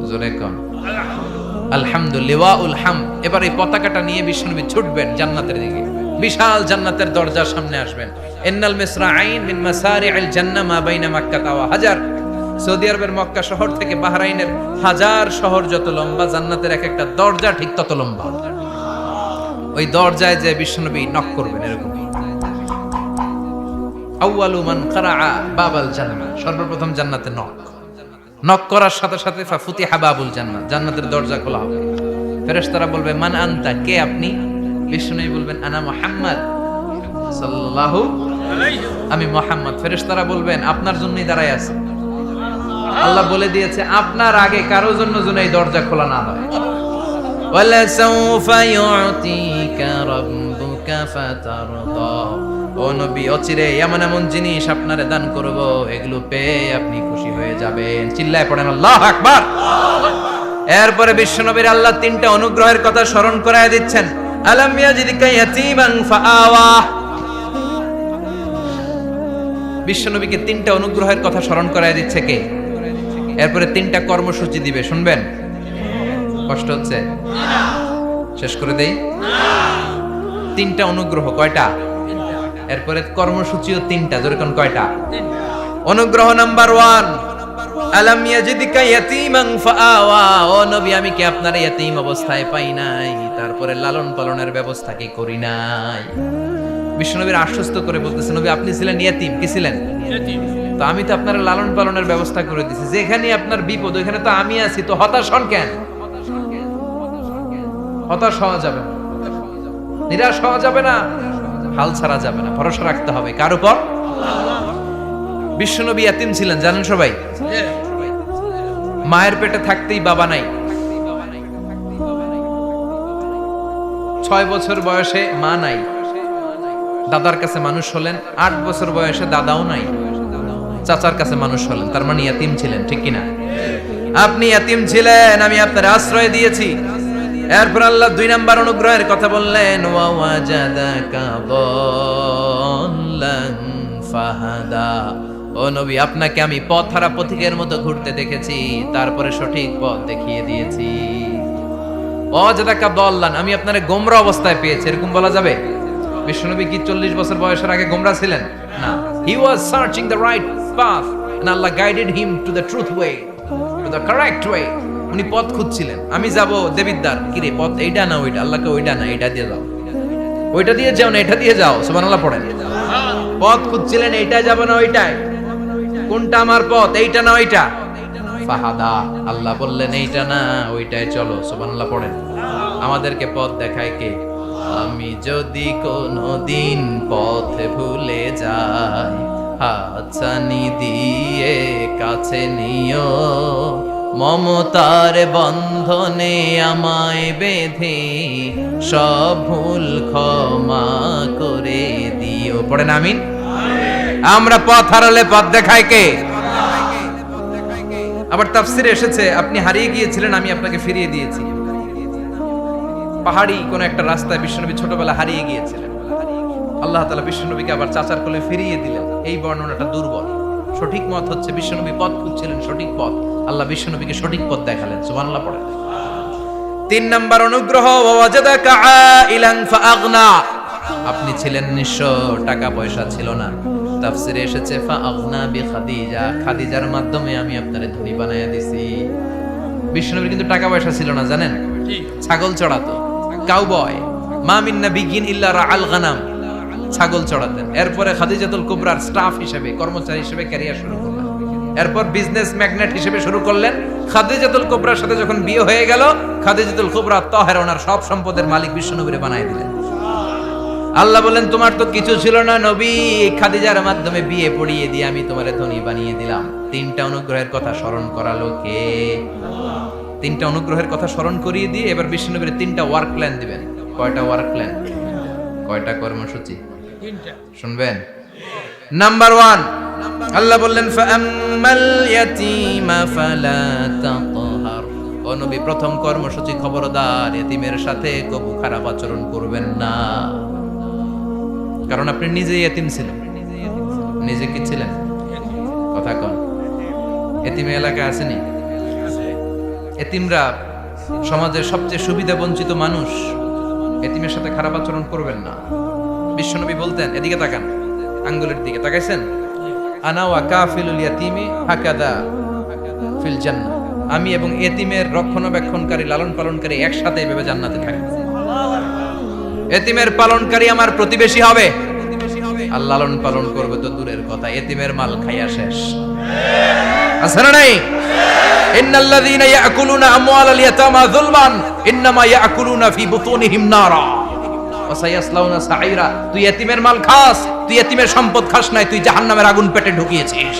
জোরে কোন? আলহামদুলিল্লাহ, লিওয়াউল হামদ। এবার এই পতাকাটা নিয়ে বিশ্বনবী ছুটবেন জান্নাতের দিকে। বিশাল জান্নাতের দরজার সামনে আসবেন। ইন্নাল মিসরাঈন মিন মাসারি'আল জান্নাহ মা বাইনা মাক্কাহ ওয়া হাজার। সৌদি আরবের মক্কা শহর থেকে বাহরাইনের 1000 শহর যত লম্বা, জান্নাতের এক একটা দরজা ঠিক তত লম্বা। ওই দরজায় যে বিশ্বনবী নক করবেন এরকম। আউয়ালু মান কারাআ বাবাল জান্নাহ, সর্বপ্রথম জান্নাতে নক করার সাথে সাথে ফাফুতিহা বাবুল জান্নাহ, জান্নাতের দরজা খোলা হবে। ফেরেশতারা বলবে মান আনতা, কে আপনি? বিশ্বনবী বলবেন আনা মুহাম্মদ সাল্লাল্লাহু আলাইহি, আমি মুহাম্মদ। ফেরেশতারা বলবেন আপনার জন্যই দাঁড়ায় আছি। আল্লাহ বলে দিয়েছে আপনার আগে কারো জন্য যেন এই দরজা খোলা না হয়। ওয়ালা সাউফা ইউতিকা রাব্বুকা ফাতারদা, ও নবী অচিরে এমন এমন জিনিস আপনারে দান করব, এগুলো পেয়ে আপনি খুশি হয়ে যাবেন। চিল্লায় পড়েন আল্লাহু আকবার। এরপরে বিশ্বনবীর আল্লাহ তিনটা অনুগ্রহের কথা স্মরণ করায় দিচ্ছেন। আলাম ইয়াজিদকা ইয়াতীমান ফাআওয়া, বিশ্বনবীকে তিনটা অনুগ্রহের কথা স্মরণ করায় দিচ্ছে কে? এরপরে তিনটা কর্মসূচি দিবে, শুনবেন? কষ্ট হচ্ছে? শেষ করে দেই। তিনটা অনুগ্রহ, কয়টা? এরপরে কর্মসূচিও তিনটা, যেরকম কয়টা? অনুগ্রহ নাম্বার 1, আলাম ইয়াজিদকা ইয়াতীমান ফাআওয়া, ও নবী আমি কি আপনার ইয়াতীম অবস্থায় পাই নাই, তারপরে লালন পালনের ব্যবস্থা কি করি নাই? বিশ্বনবীর আশ্বস্ত করে বলতেছে নবী আপনি ছিলেন ইয়াতীম, কি ছিলেন? ইয়াতীম। তো আমি তো আপনার লালন পালনের ব্যবস্থা করে দিয়েছি, যেখানে আপনার বিপদ ওখানে তো আমি আছি, তো হতাশ হন কেন? হতাশ হওয়া যাবে না, নিরাশ হওয়া যাবে না, হাল ছাড়া যাবে না, ভরসা রাখতে হবে কার উপর? বিশ্বনবী ইয়াতীম ছিলেন, জানেন সবাই? মায়ের পেটে থাকতেই বাবা নাই, 6 বছর বয়সে মা নাই, দাদার কাছে মানুষ হলেন, 8 বছর বয়সে দাদাও নাই, চাচার কাছে মানুষ হলেন, তার মানে ইয়াতীম ছিলেন, ঠিক কিনা? আপনি ইয়াতীম ছিলেন, আমি আপনার আশ্রয় দিয়েছি। এরপর আল্লাহ 2 নাম্বার অনুগ্রহের কথা বললেন, ওয়া ওয়াজাদাকা দাল্লান ফাহাদা, ও নবী আপনাকে আমি পথহারা পথিকের মতো ঘুরতে দেখেছি, তারপরে সঠিক পথ দেখিয়ে দিয়েছি। ওয়াজাদাকা দাল্লান, আমি আপনারে গোমরা অবস্থায় পেয়েছি, এরকম বলা যাবে? বিশ্বনবী কি 40 বছর বয়সের আগে গোমরা ছিলেন? না, he was searching the right path and Allah guided him to the truth way, to the correct way. উনি পথ খুঁজছিলেন, আমি যাব দেবিদ্দার, কি রে পথ এইটা না ওইটা? আল্লাহকে ওইটা না এইটা দিয়ে যাও, ওইটা দিয়ে যাও না এটা দিয়ে যাও, সুবহানাল্লাহ পড়েন। পথ খুঁজছিলেন, এইটা যাব না ওইটাই, কোনটা আমার পথ, এইটা না ওইটা? ফাহাদা, আল্লাহ বললেন এইটা না ওইটাই চলো, সুবহানাল্লাহ পড়েন। আমাদেরকে পথ দেখায় কে? আমি যদি কোনদিন পথ ভুলে যাই, হাতছানি দিয়ে কাছে নিও, মমতার বন্ধনে আমায় বেঁধে সব ভুল ক্ষমা করে দিও। পড়েন আমিন। আমরা পথ হারালে পথ দেখায় কে? আবার তাফসিরে এসেছে আপনি হারিয়ে গিয়েছিলেন, আমি আপনাকে ফিরিয়ে দিয়েছি। পাহাড়ি কোন একটা রাস্তায় বিশ্বনবী ছোটবেলা হারিয়ে গিয়েছিলেন, আল্লাহ তাআলা বিশ্বনবীকে আবার চাচার কোলে ফিরিয়ে দিলেন। এই বর্ণনাটা দুর্বল, সঠিক মত হচ্ছে বিশ্বনবী পথ খুঁজছিলেন, সঠিক পথ, আল্লাহ বিশ্বনবীকে সঠিক পথ দেখালেন, সুবহানাল্লাহ পড়েন। 3 নাম্বার অনুগ্রহ, ওয়াজাদাকা আইলান ফাআগনা, আপনি ছিলেন নিঃস্ব, টাকা পয়সা ছিল না। তাফসিরে এসেছে ফাআগনা বিখাদিজা, খাদিজার মাধ্যমে আমি আপনারে ধনী বানায়া দিছি। বিশ্বনবীর কিন্তু টাকা পয়সা ছিল না, জানেন? ছাগল চড়াতো, কাউবয়, মা মিন নাবিয়্যিন ইল্লা রাআল গানাম, ছাগল চড়াতেন। এরপরে খাদিজাতুল কুবরার স্টাফ হিসেবে, কর্মচারী হিসেবে ক্যারিয়ার শুরু করলেন। এরপর বিজনেস ম্যাগনেট হিসেবে শুরু করলেন। খাদিজাতুল কুবরার সাথে যখন বিয়ে হয়ে গেল, খাদিজাতুল কুবরা তাহেরা ওনার সব সম্পদের মালিক বিশ্বনবীরে বানায় দিলেন। আল্লাহ বলেন তোমার তো কিছু ছিল না নবী, খাদিজার মাধ্যমে বিয়ে পড়িয়ে দিয়ে আমি তোমারে ধনী বানিয়ে দিলাম। 3টা অনুগ্রহের কথা স্মরণ করালো কে? 3টা অনুগ্রহের কথা স্মরণ করিয়ে দিয়ে এবার বিশ্বনবীর 3টা ওয়ার্ক প্ল্যান দিবেন। কয়টা ওয়ার্ক প্ল্যান? কয়টা কর্মসূচি? 3টা। শুনবেন? নাম্বার 1, আল্লাহ বললেন ফাআম্মাল ইয়াতীমা ফালা তাকহার, ও নবী প্রথম কর্মসূচি খবরদার, এতিমের সাথে কবু খারাপ আচরণ করবেন না, কারণ আপনি নিজে এতিম ছিলেন। নিজে কি ছিলেন? কথা কন। এতিম এলাকায় আসেনি? এতিমরা সমাজের সবচেয়ে সুবিধা বঞ্চিত মানুষ, এতিমের সাথে খারাপ আচরণ করবেন না। বিশ্বনবী বলতেন, এদিকে তাকান, আঙ্গুলের দিকে তাকাইছেন, আনা ওয়া কাফিলুল ইয়াতীমি হাকাদা ফিল জান্নাহ। আমি এবং এতিমের রক্ষণাবেক্ষণকারী লালন পালনকারী একসাথে এভাবে জান্নাতে থাকবো। এতিমের পালনকারী আমার প্রতিবেশী হবে, আর লালন পালন করবে তো দূরের কথা, এতিমের মাল খাইয়া শেষ। আছে না নাই? ইন্নাল্লাযীনা ইয়াকুলুনা আমওয়ালাল ইয়াতামা যুলমান ইন্নামা ইয়াকুলুনা ফি বুতুনিহিম নারা ওয়া সায়াসলাউনা সাঈরা। তুই এতিমের মাল খাস, তুই এতিমের সম্পদ খাস নাই, তুই জাহান্নামের আগুন পেটে ঢুকিয়েছিস।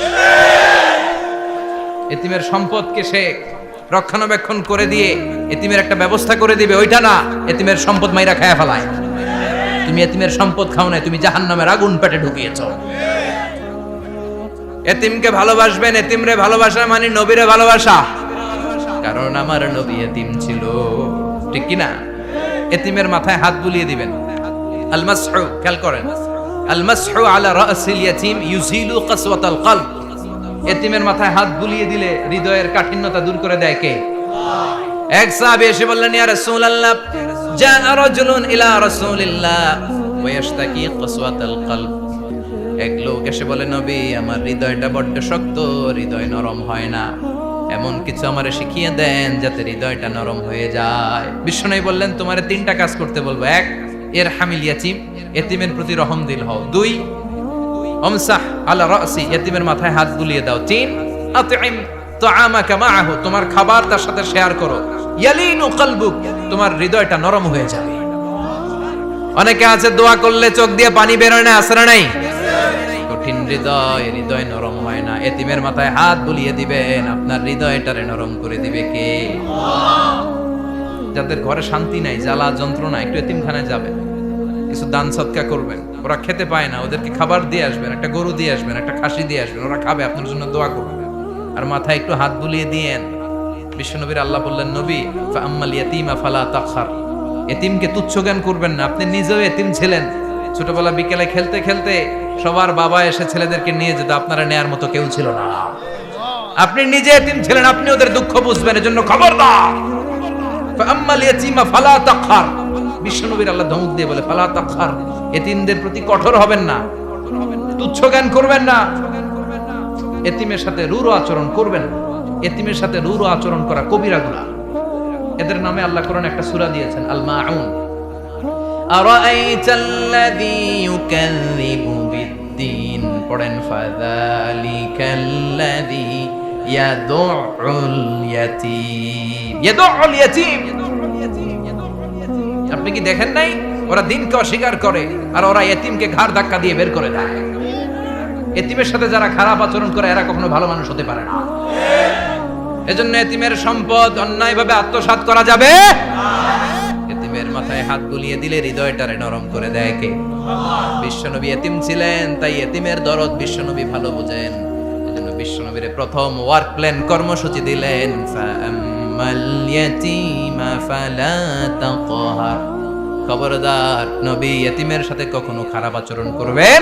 এতিমের সম্পদকে সে রক্ষণাবেক্ষণ করে দিয়ে এতিমের একটা ব্যবস্থা করে দিবে, ওইটা না, এতিমের সম্পদ মাইরা খায়া ফেলায়। তুমি এতিমের সম্পদ খাও নাই, তুমি জাহান্নামের আগুন পেটে ঢুকিয়েছো। এতিমকে ভালোবাসবেন, এতিমরে ভালোবাসা মানে নবীরে ভালোবাসা, কারণ আমার নবী এতিম ছিল, ঠিক কি না? এতিমের মাথায় হাত বুলিয়ে দিবেন। আল মাসহু, খেয়াল করেন, আল মাসহু আলা রাসিল ইয়াতিম ইউজিলু কাসওয়াতাল কলব। এতিমের মাথায় হাত বুলিয়ে দিলে হৃদয়ের কাঠিন্যতা দূর করে দেয় কে? এক সাহাবী এসে বললেন, ইয়া রাসূলুল্লাহ, জাআ রাজুলুন ইলা রাসূলিল্লাহ ওয়া ইয়াশতাকি কাসওয়াতাল কলব। এক লোক এসে বলে, নবী, আমার হৃদয়টা বড্ড শক্ত, হৃদয় নরম হয় না, এমন কিছু আমারে শিখিয়ে দেন যাতে হৃদয়টা নরম হয়ে যায়। বিশ্বনবী বললেন, তোমারে তিনটা কাজ করতে বলবো। এক, ইরহামিল ইয়াতীম, এতিমের প্রতি রহম দিল হও। দুই, আমসাহ আলা রাসি, এতিমের মাথায় হাত বুলিয়ে দাও। তিন, আতইম তাআমাকা মাআহু, তোমার খাবার তার সাথে শেয়ার করো। ইয়ালিনু কলবুক, তোমার হৃদয়টা নরম হয়ে যাবে। অনেকে আছে দোয়া করলে চোখ দিয়ে পানি বের হয় না, আসরা নাই? কঠিন হৃদয়, হৃদয় নরম হয় না। এতিমের মাথায় হাত বুলিয়ে দিবেন, আপনার হৃদয়টারে নরম করে দিবে কে? যাদের ঘরে শান্তি নাই, জ্বালা যন্ত্রণা, একটু এতিমখানায় যাবেন, কিছু দান সদকা করবেন। ওরা খেতে পায় না, ওদেরকে খাবার দিয়ে আসবেন, একটা গরু দিয়ে আসবেন, একটা খাসি দিয়ে আসবেন, ওরা খাবে, আপনার জন্য দোয়া করবে। আর মাথায় একটু হাত বুলিয়ে দিয়েন। বিশ্বনবীর আল্লাহ বললেন, নবী, ফাআম্মাল ইয়াতীমা ফালা তাখর, এতিমকে তুচ্ছ জ্ঞান করবেন না। আপনি নিজেও এতিম ছিলেন, ছোটবেলা বিকেলে খেলতে খেলতে সবার বাবা এসে ছেলেদেরকে নিয়ে যেত, আপনারা নেয়ার মতো কেউ ছিল না। আপনি নিজে এতিম ছিলেন, আপনি ওদের দুঃখ বুঝবেন, এজন্য খবরদার, ফাআম্মাল ইয়াতীমা ফালা তাখর। বিশ্বনবীর আল্লাহ ধমক দিয়ে বলে, ফালা তাখর, এতিমদের প্রতি কঠোর হবেন না, তুচ্ছ জ্ঞান করবেন না, এতিমের সাথে রূঢ় আচরণ করবেন না। এতিমের সাথে রূঢ় আচরণ করা কবিরা গুনাহ। এদের নামে আল্লাহ কোরআনে একটা সূরা দিয়েছেন, আল মাউন। আরাআইতাল্লাযী ইউকাযযিবু বিদ্দীন, পড়েন, ফাযালিকাল্লাযী ইয়াদুউল ইয়াতীম। ইয়াদুউল ইয়াতীম, আপনি কি দেখেন নাই? ওরা দিনকে অস্বীকার করে আর ওরা এতিমকে ঘাড় ধাক্কা দিয়ে বের করে দেয়। এতিমের সাথে যারা খারাপ আচরণ করে এরা কখনো ভালো মানুষ হতে পারে না। এজন্য এতিমের সম্পদ অন্যায়ভাবে আত্মসাৎ করা যাবে না। এতিমের মাথায় হাত বুলিয়ে দিলে হৃদয়টারে নরম করে দেয় কে? বিশ্বনবী এতিম ছিলেন, তাই এতিমের দরদ বিশ্বনবী ভালো বুঝেন। এজন্য বিশ্বনবীর প্রথম ওয়ার্ক প্ল্যান, কর্মসূচি দিলেন, ফাআম্মাল ইয়াতীমা ফালা তাকহার। খবরদার, নবী এতিমের সাথে কখনো খারাপ আচরণ করবেন।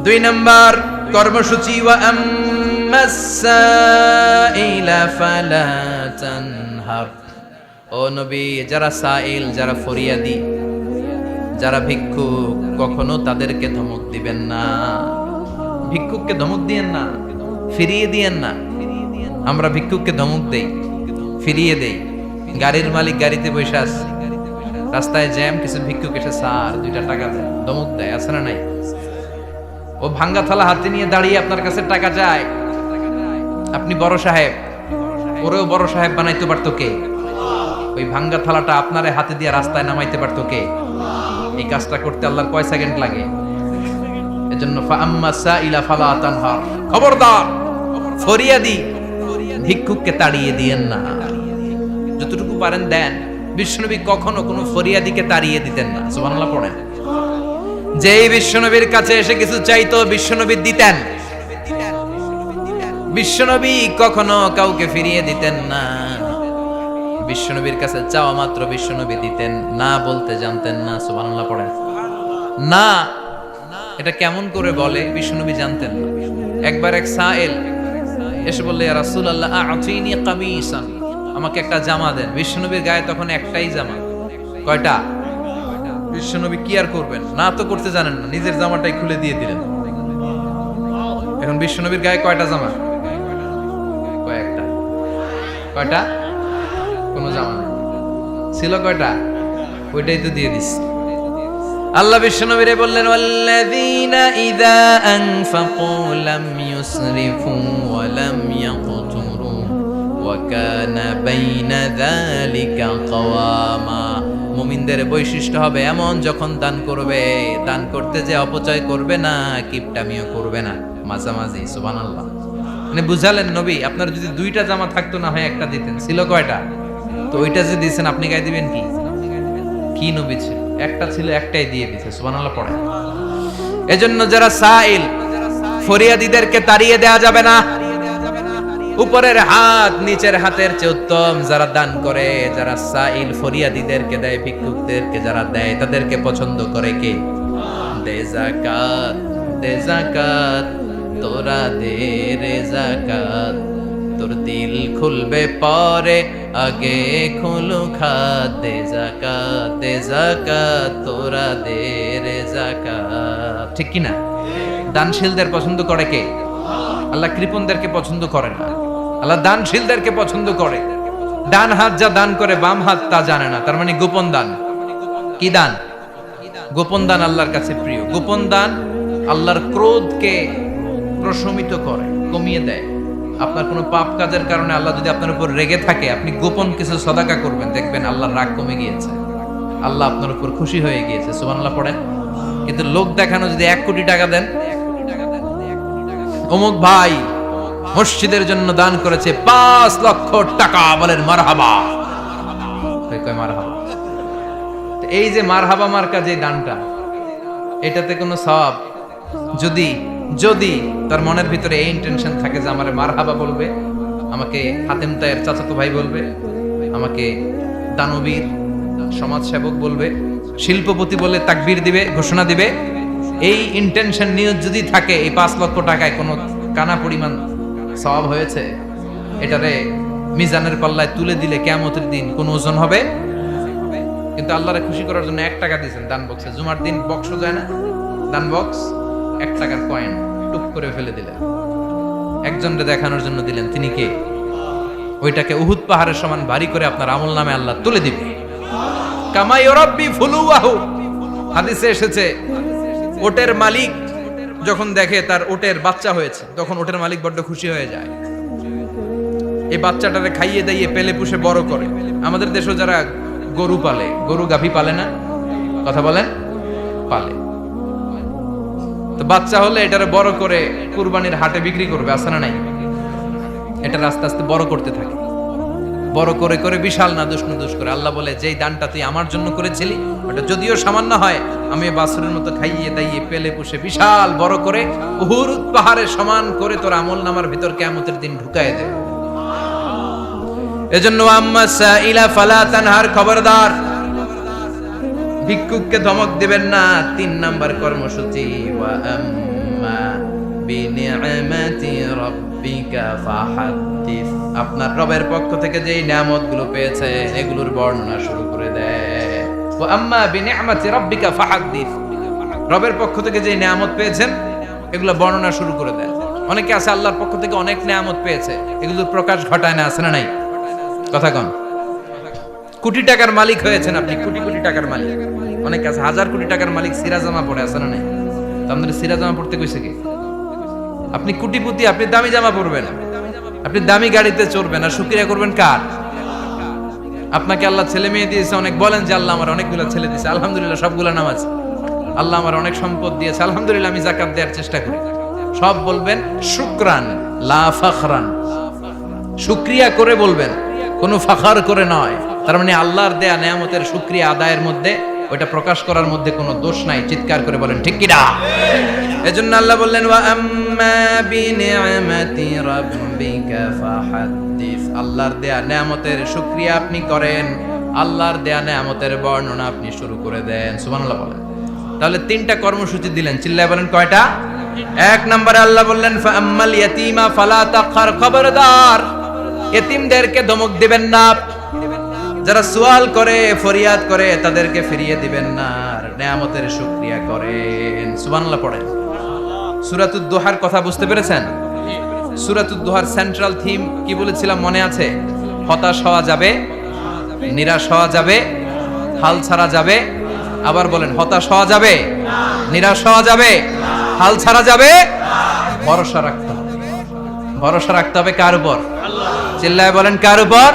দুই নাম্বার কর্মসূচি, ওয়া আম্মাস সাইলা ফালা তানহার। ও নবী, যারা সাইল, যারা ফরিয়াদি, যারা ভিক্ষুক, কখনো তাদেরকে ধমক দিবেন না। ভিক্ষুককে ধমক দিয়েন না, ফিরিয়ে দিয়েন না। আমরা ভিক্ষুককে ধমক দেই, ফিরিয়ে দেই। গাড়ির মালিক গাড়িতে বসে আছে, রাস্তায় জ্যাম, কিছু ভিক্ষুক এসে স্যার 2টা টাকা দেয়, ধমক দেয়, আছে না নাই? ও ভাঙ্গা থালা হাতে নিয়ে দাঁড়িয়ে আপনার কাছে টাকা চায়। আপনি বড় সাহেব, ওরেও বড় সাহেব বানাইতে পারতো কে? ওই ভাঙ্গা থালাটা আপনারে হাতে দিয়ে রাস্তায় নামাইতে পারতো কে? এই কাজটা করতে আল্লাহর কয় সেকেন্ড লাগে? এজন্য ফাআম্মা সাইলা ফালা তানহার, খবরদার, ফরিয়াদি ভিক্ষুককে তাড়িয়ে দিয়েন না। যতটুকু পারেন দেন। বিশ্বনবী কখনো কোনো ফরিয়াদিকে তাড়িয়ে দিতেন না। সুবহানাল্লাহ পড়েন। যেই বিশ্বনবীর কাছে এসে কিছু চাইতো, বিশ্বনবী দিতেন। বিশ্বনবী কখনো কাউকে ফিরিয়ে দিতেন না। বিশ্বনবীর কাছে চাওয়া মাত্র বিশ্বনবী দিতেন, না বলতে জানতেন না। সুবহানাল্লাহ পড়েন। না, এটা কেমন করে বলে বিশ্বনবী জানতেন না। একবার এক সাইল এসে বললে, ইয়া রাসূলুল্লাহ আ'তিনি কামিসান, আমাকে একটা জামা দেন। বিশ্বনবীর গায়ে তখন একটাই জামা। কয়টা? বিশ্বনবী কি আর করবেন, না তো করতে জানেন না, নিজের জামাটাই খুলে দিয়ে দিলেন। এখন বিশ্বনবীর গায়ে কয়টা জামা? কয়টা? কোনো জামা নেই। ছিল কয়টা? ওইটাই তো দিয়ে দিস। আল্লাহ বিশ্বনবীরে বললেন, ওয়াল্লাযীনা ইযা আনফাকু লাম ইউসরিফু ওয়া লাম ইয়াকতুরু ওয়া কানা বাইনা যালিকা কাওয়ামা। মুমিনদের বৈশিষ্ট্য হবে এমন, যখন দান করবে, দান করতে যে অপচয় করবে না, কিপটামিও করবে না, মাঝামাঝি। সুবহানাল্লাহ। মানে বুঝালেন নবী, আপনার যদি দুইটা জামা থাকতো না হয় একটা দিতেন। ছিল কয়টা? তো ওইটা যে দিয়েছেন আপনি গায়ে দিবেন কি? কি নবী ছিল? একটা ছিল, একটাই দিয়ে দিয়েছে। সুবহানাল্লাহ পড়ে। এজন্য যারা সাইল, ফরিয়াদীদেরকে তাড়িয়ে দেয়া যাবে না। উপরের হাত নিচের হাতের চেয়ে উত্তম যারা দান করে, যারা সাইল ফরিয়াদীদেরকে দেয়, ভিক্ষুকদেরকে যারা দেয়, তাদেরকে পছন্দ করে কে? দে যাকাত, দে যাকাত, তোরা দে রে যাকাত, তোর দিল খুলবে পরে, আগে খুলু খাত। দে যাকাত, দে যাকাত, তোরা দে রে যাকাত। ঠিক কি না? দানশীলদের পছন্দ করে কে? আল্লাহ কৃপণদেরকে পছন্দ করে না, আল্লাহ দানশীলদেরকে পছন্দ করে। ডান হাত যা দান করে, বাম হাত তা জানে না, তার মানে গোপন দান। কি দান? গোপন দান আল্লাহর কাছে প্রিয়। গোপন দান আল্লাহর ক্রোধকে প্রশমিত করে, কমিয়ে দেয়। আপনার কোনো পাপ কাজের কারণে আল্লাহ যদি আপনার উপর রেগে থাকে, আপনি গোপন কিছু সদাকা করবেন, দেখবেন আল্লাহর রাগ কমে গিয়েছে, আল্লাহ আপনার উপর খুশি হয়ে গিয়েছে। সুবহানাল্লাহ পড়েন। কিন্তু লোক দেখানো যদি 1 কোটি টাকা দেন, অমুক ভাই মসজিদের জন্য দান করেছে 5 লক্ষ টাকা, বলেন মারহাবা। কয় মারহাবা। এই যে মারহাবা মার্কা যে দানটা, এটাতে কোনো সওয়াব যদি যদি তার মনের ভিতরে এই ইন্টেনশন থাকে যে আমারে মারহাবা বলবে, আমাকে হাতেম তায়ের চাচাতো ভাই বলবে, আমাকে দানবীর সমাজসেবক বলবে, শিল্পপতি বলে তাকবীর দিবে, ঘোষণা দিবে, এই ইন্টেনশন নিয়ে যদি থাকে, এই 5 লক্ষ টাকায় কোনো কানা পরিমাণ সওয়াব হয়েছে, এটারে মিজানের পাল্লায় তুলে দিলে কিয়ামতের দিন কোন ওজন হবে? কিন্তু আল্লাহরে খুশি করার জন্য 1 টাকা দিয়েছেন দান বক্সে। জুমার দিন বক্স যায় না, দান বক্স, 1 টাকার কয়েন টুপ করে ফেলে দিলেন, একজনকে দেখানোর জন্য দিলেন। তিনি কে? ওইটাকে উহুদ পাহাড়ের সমান ভারী করে আপনার আমল নামে আল্লাহ তুলে দিবে। কামা ইউরাব্বি ফুলুয়াহু, হাদিসে এসেছে, ওটের মালিক যখন দেখে তার ওটের বাচ্চা হয়েছে, তখন ওটের মালিক বড্ড খুশি হয়ে যায়। এই বাচ্চাটারে খাইয়ে দাইয়ে পেলে পুষে বড় করে। আমাদের দেশে যারা গরু পালে, গরু গাভী পালে না, কথা বলেন, পালে, তো বাচ্চা হলে এটারে বড় করে কুরবানির হাটে বিক্রি করবে, আছে না নাই? এটা আস্তে আস্তে বড় করতে থাকে, বড় করে করে বিশাল নাদুস নুদুস করে। আল্লাহ বলে, যেই দানটা তুই আমার জন্য করেছিলি, ওটা যদিও সামান্য হয়, আমি বাছুরের মতো খাইয়ে দাইয়ে পেলে পুষে বিশাল বড় করে উহুদ পাহাড়ের সমান করে তোর আমল নামার ভিতর কিয়ামতের দিন ঢুকায় দেব। এজন্য আম্মা সাইলা ফালা তানহার, খবরদার ভিক্ষুককে ধমক দিবেন না। 3 নাম্বার কর্মসূচি, ওয়া আম্মা বিনিআমাতি রাব্বিকা ফাহাদ্দিস, আপনার রবের পক্ষ থেকে যেই নিয়ামতগুলো পেয়েছে এগুলোর বর্ণনা শুরু করে দেয়। ওয়া আম্মা বিনিআমাতি রাব্বিকা ফাহাদ্দিস, রবের পক্ষ থেকে যেই নিয়ামত পেয়েছেন এগুলো বর্ণনা শুরু করে দেয়। অনেকে আছে আল্লাহর পক্ষ থেকে অনেক নিয়ামত পেয়েছে, এগুলোর প্রকাশ ঘটায় না, আছে না নাই? কথা কন। কোটি টাকার মালিক হয়েছেন আপনি, কোটি কোটি টাকার মালিক। অনেক আছে 1000 কোটি টাকার মালিক, সিরা জামা পরে, আছে না নাই? তো আপনাদের সিরা জামা পড়তে কইছে কি? আপনি কোটিপতি, আপনি দামি জামা পরবেন, আপনি দামি গাড়িতে চড়বেন, আর শুকরিয়া করবেন কার? আপনাকে আল্লাহ ছেলে মেয়ে দিয়েছে অনেক, বলেন যে আল্লাহ আমার অনেকগুলো ছেলে দিয়েছে, আলহামদুলিল্লাহ, সবগুলো নামাজ। আল্লাহ আমার অনেক সম্পদ দিয়েছে, আলহামদুলিল্লাহ, আমি যাকাত দেওয়ার চেষ্টা করি। সব বলবেন শুকরান লা ফাখরান, শুকরিয়া করে বলবেন, কোনো ফাখার করে নয়। তার মানে আল্লাহর দেয়া নিয়ামতের শুকরিয়া আদায়ের মধ্যে, ওটা প্রকাশ করার মধ্যে কোনো দোষ নাই। চিৎকার করে বলেন ঠিক কি না? এজন্য আল্লাহ বললেন, ওয়া আম্মা বিনিআমাতি রাব্বিকা ফাহাদ্দিস, আল্লাহর দেয়া নিয়ামতের শুকরিয়া আপনি করেন, আল্লাহর দেয়া নিয়ামতের বর্ণনা আপনি শুরু করে দেন। সুবহানাল্লাহ বলেন। তাহলে 3টা কর্মসূচি দিলেন, চিল্লায় বলেন কয়টা? 1 নম্বরে আল্লাহ বললেন, ফা আম্মাল ইয়াতীমা ফালা তাকহার, খবরদার এতিমদেরকে ধমক দিবেন না, যারা সুয়াল করে, ফরিয়াদ করে, তাদেরকে ফিরিয়ে দিবেন না, আর নিয়ামতের শুকরিয়া করেন। সুবহানাল্লাহ পড়েন। সূরাতুদ দুহার কথা বুঝতে পেরেছেন? সূরাতুদ দুহার সেন্ট্রাল থিম কি বলেছিলাম মনে আছে? হতাশ হওয়া যাবে, নিরাশ হওয়া যাবে, হাল ছাড়া যাবে। আবার বলেন, হতাশ হওয়া যাবে, নিরাশ হওয়া যাবে, হাল ছাড়া যাবে। ভরসা রাখতে হবে। ভরসা রাখতে হবে কার উপর? চিল্লায় বলেন, কার উপর?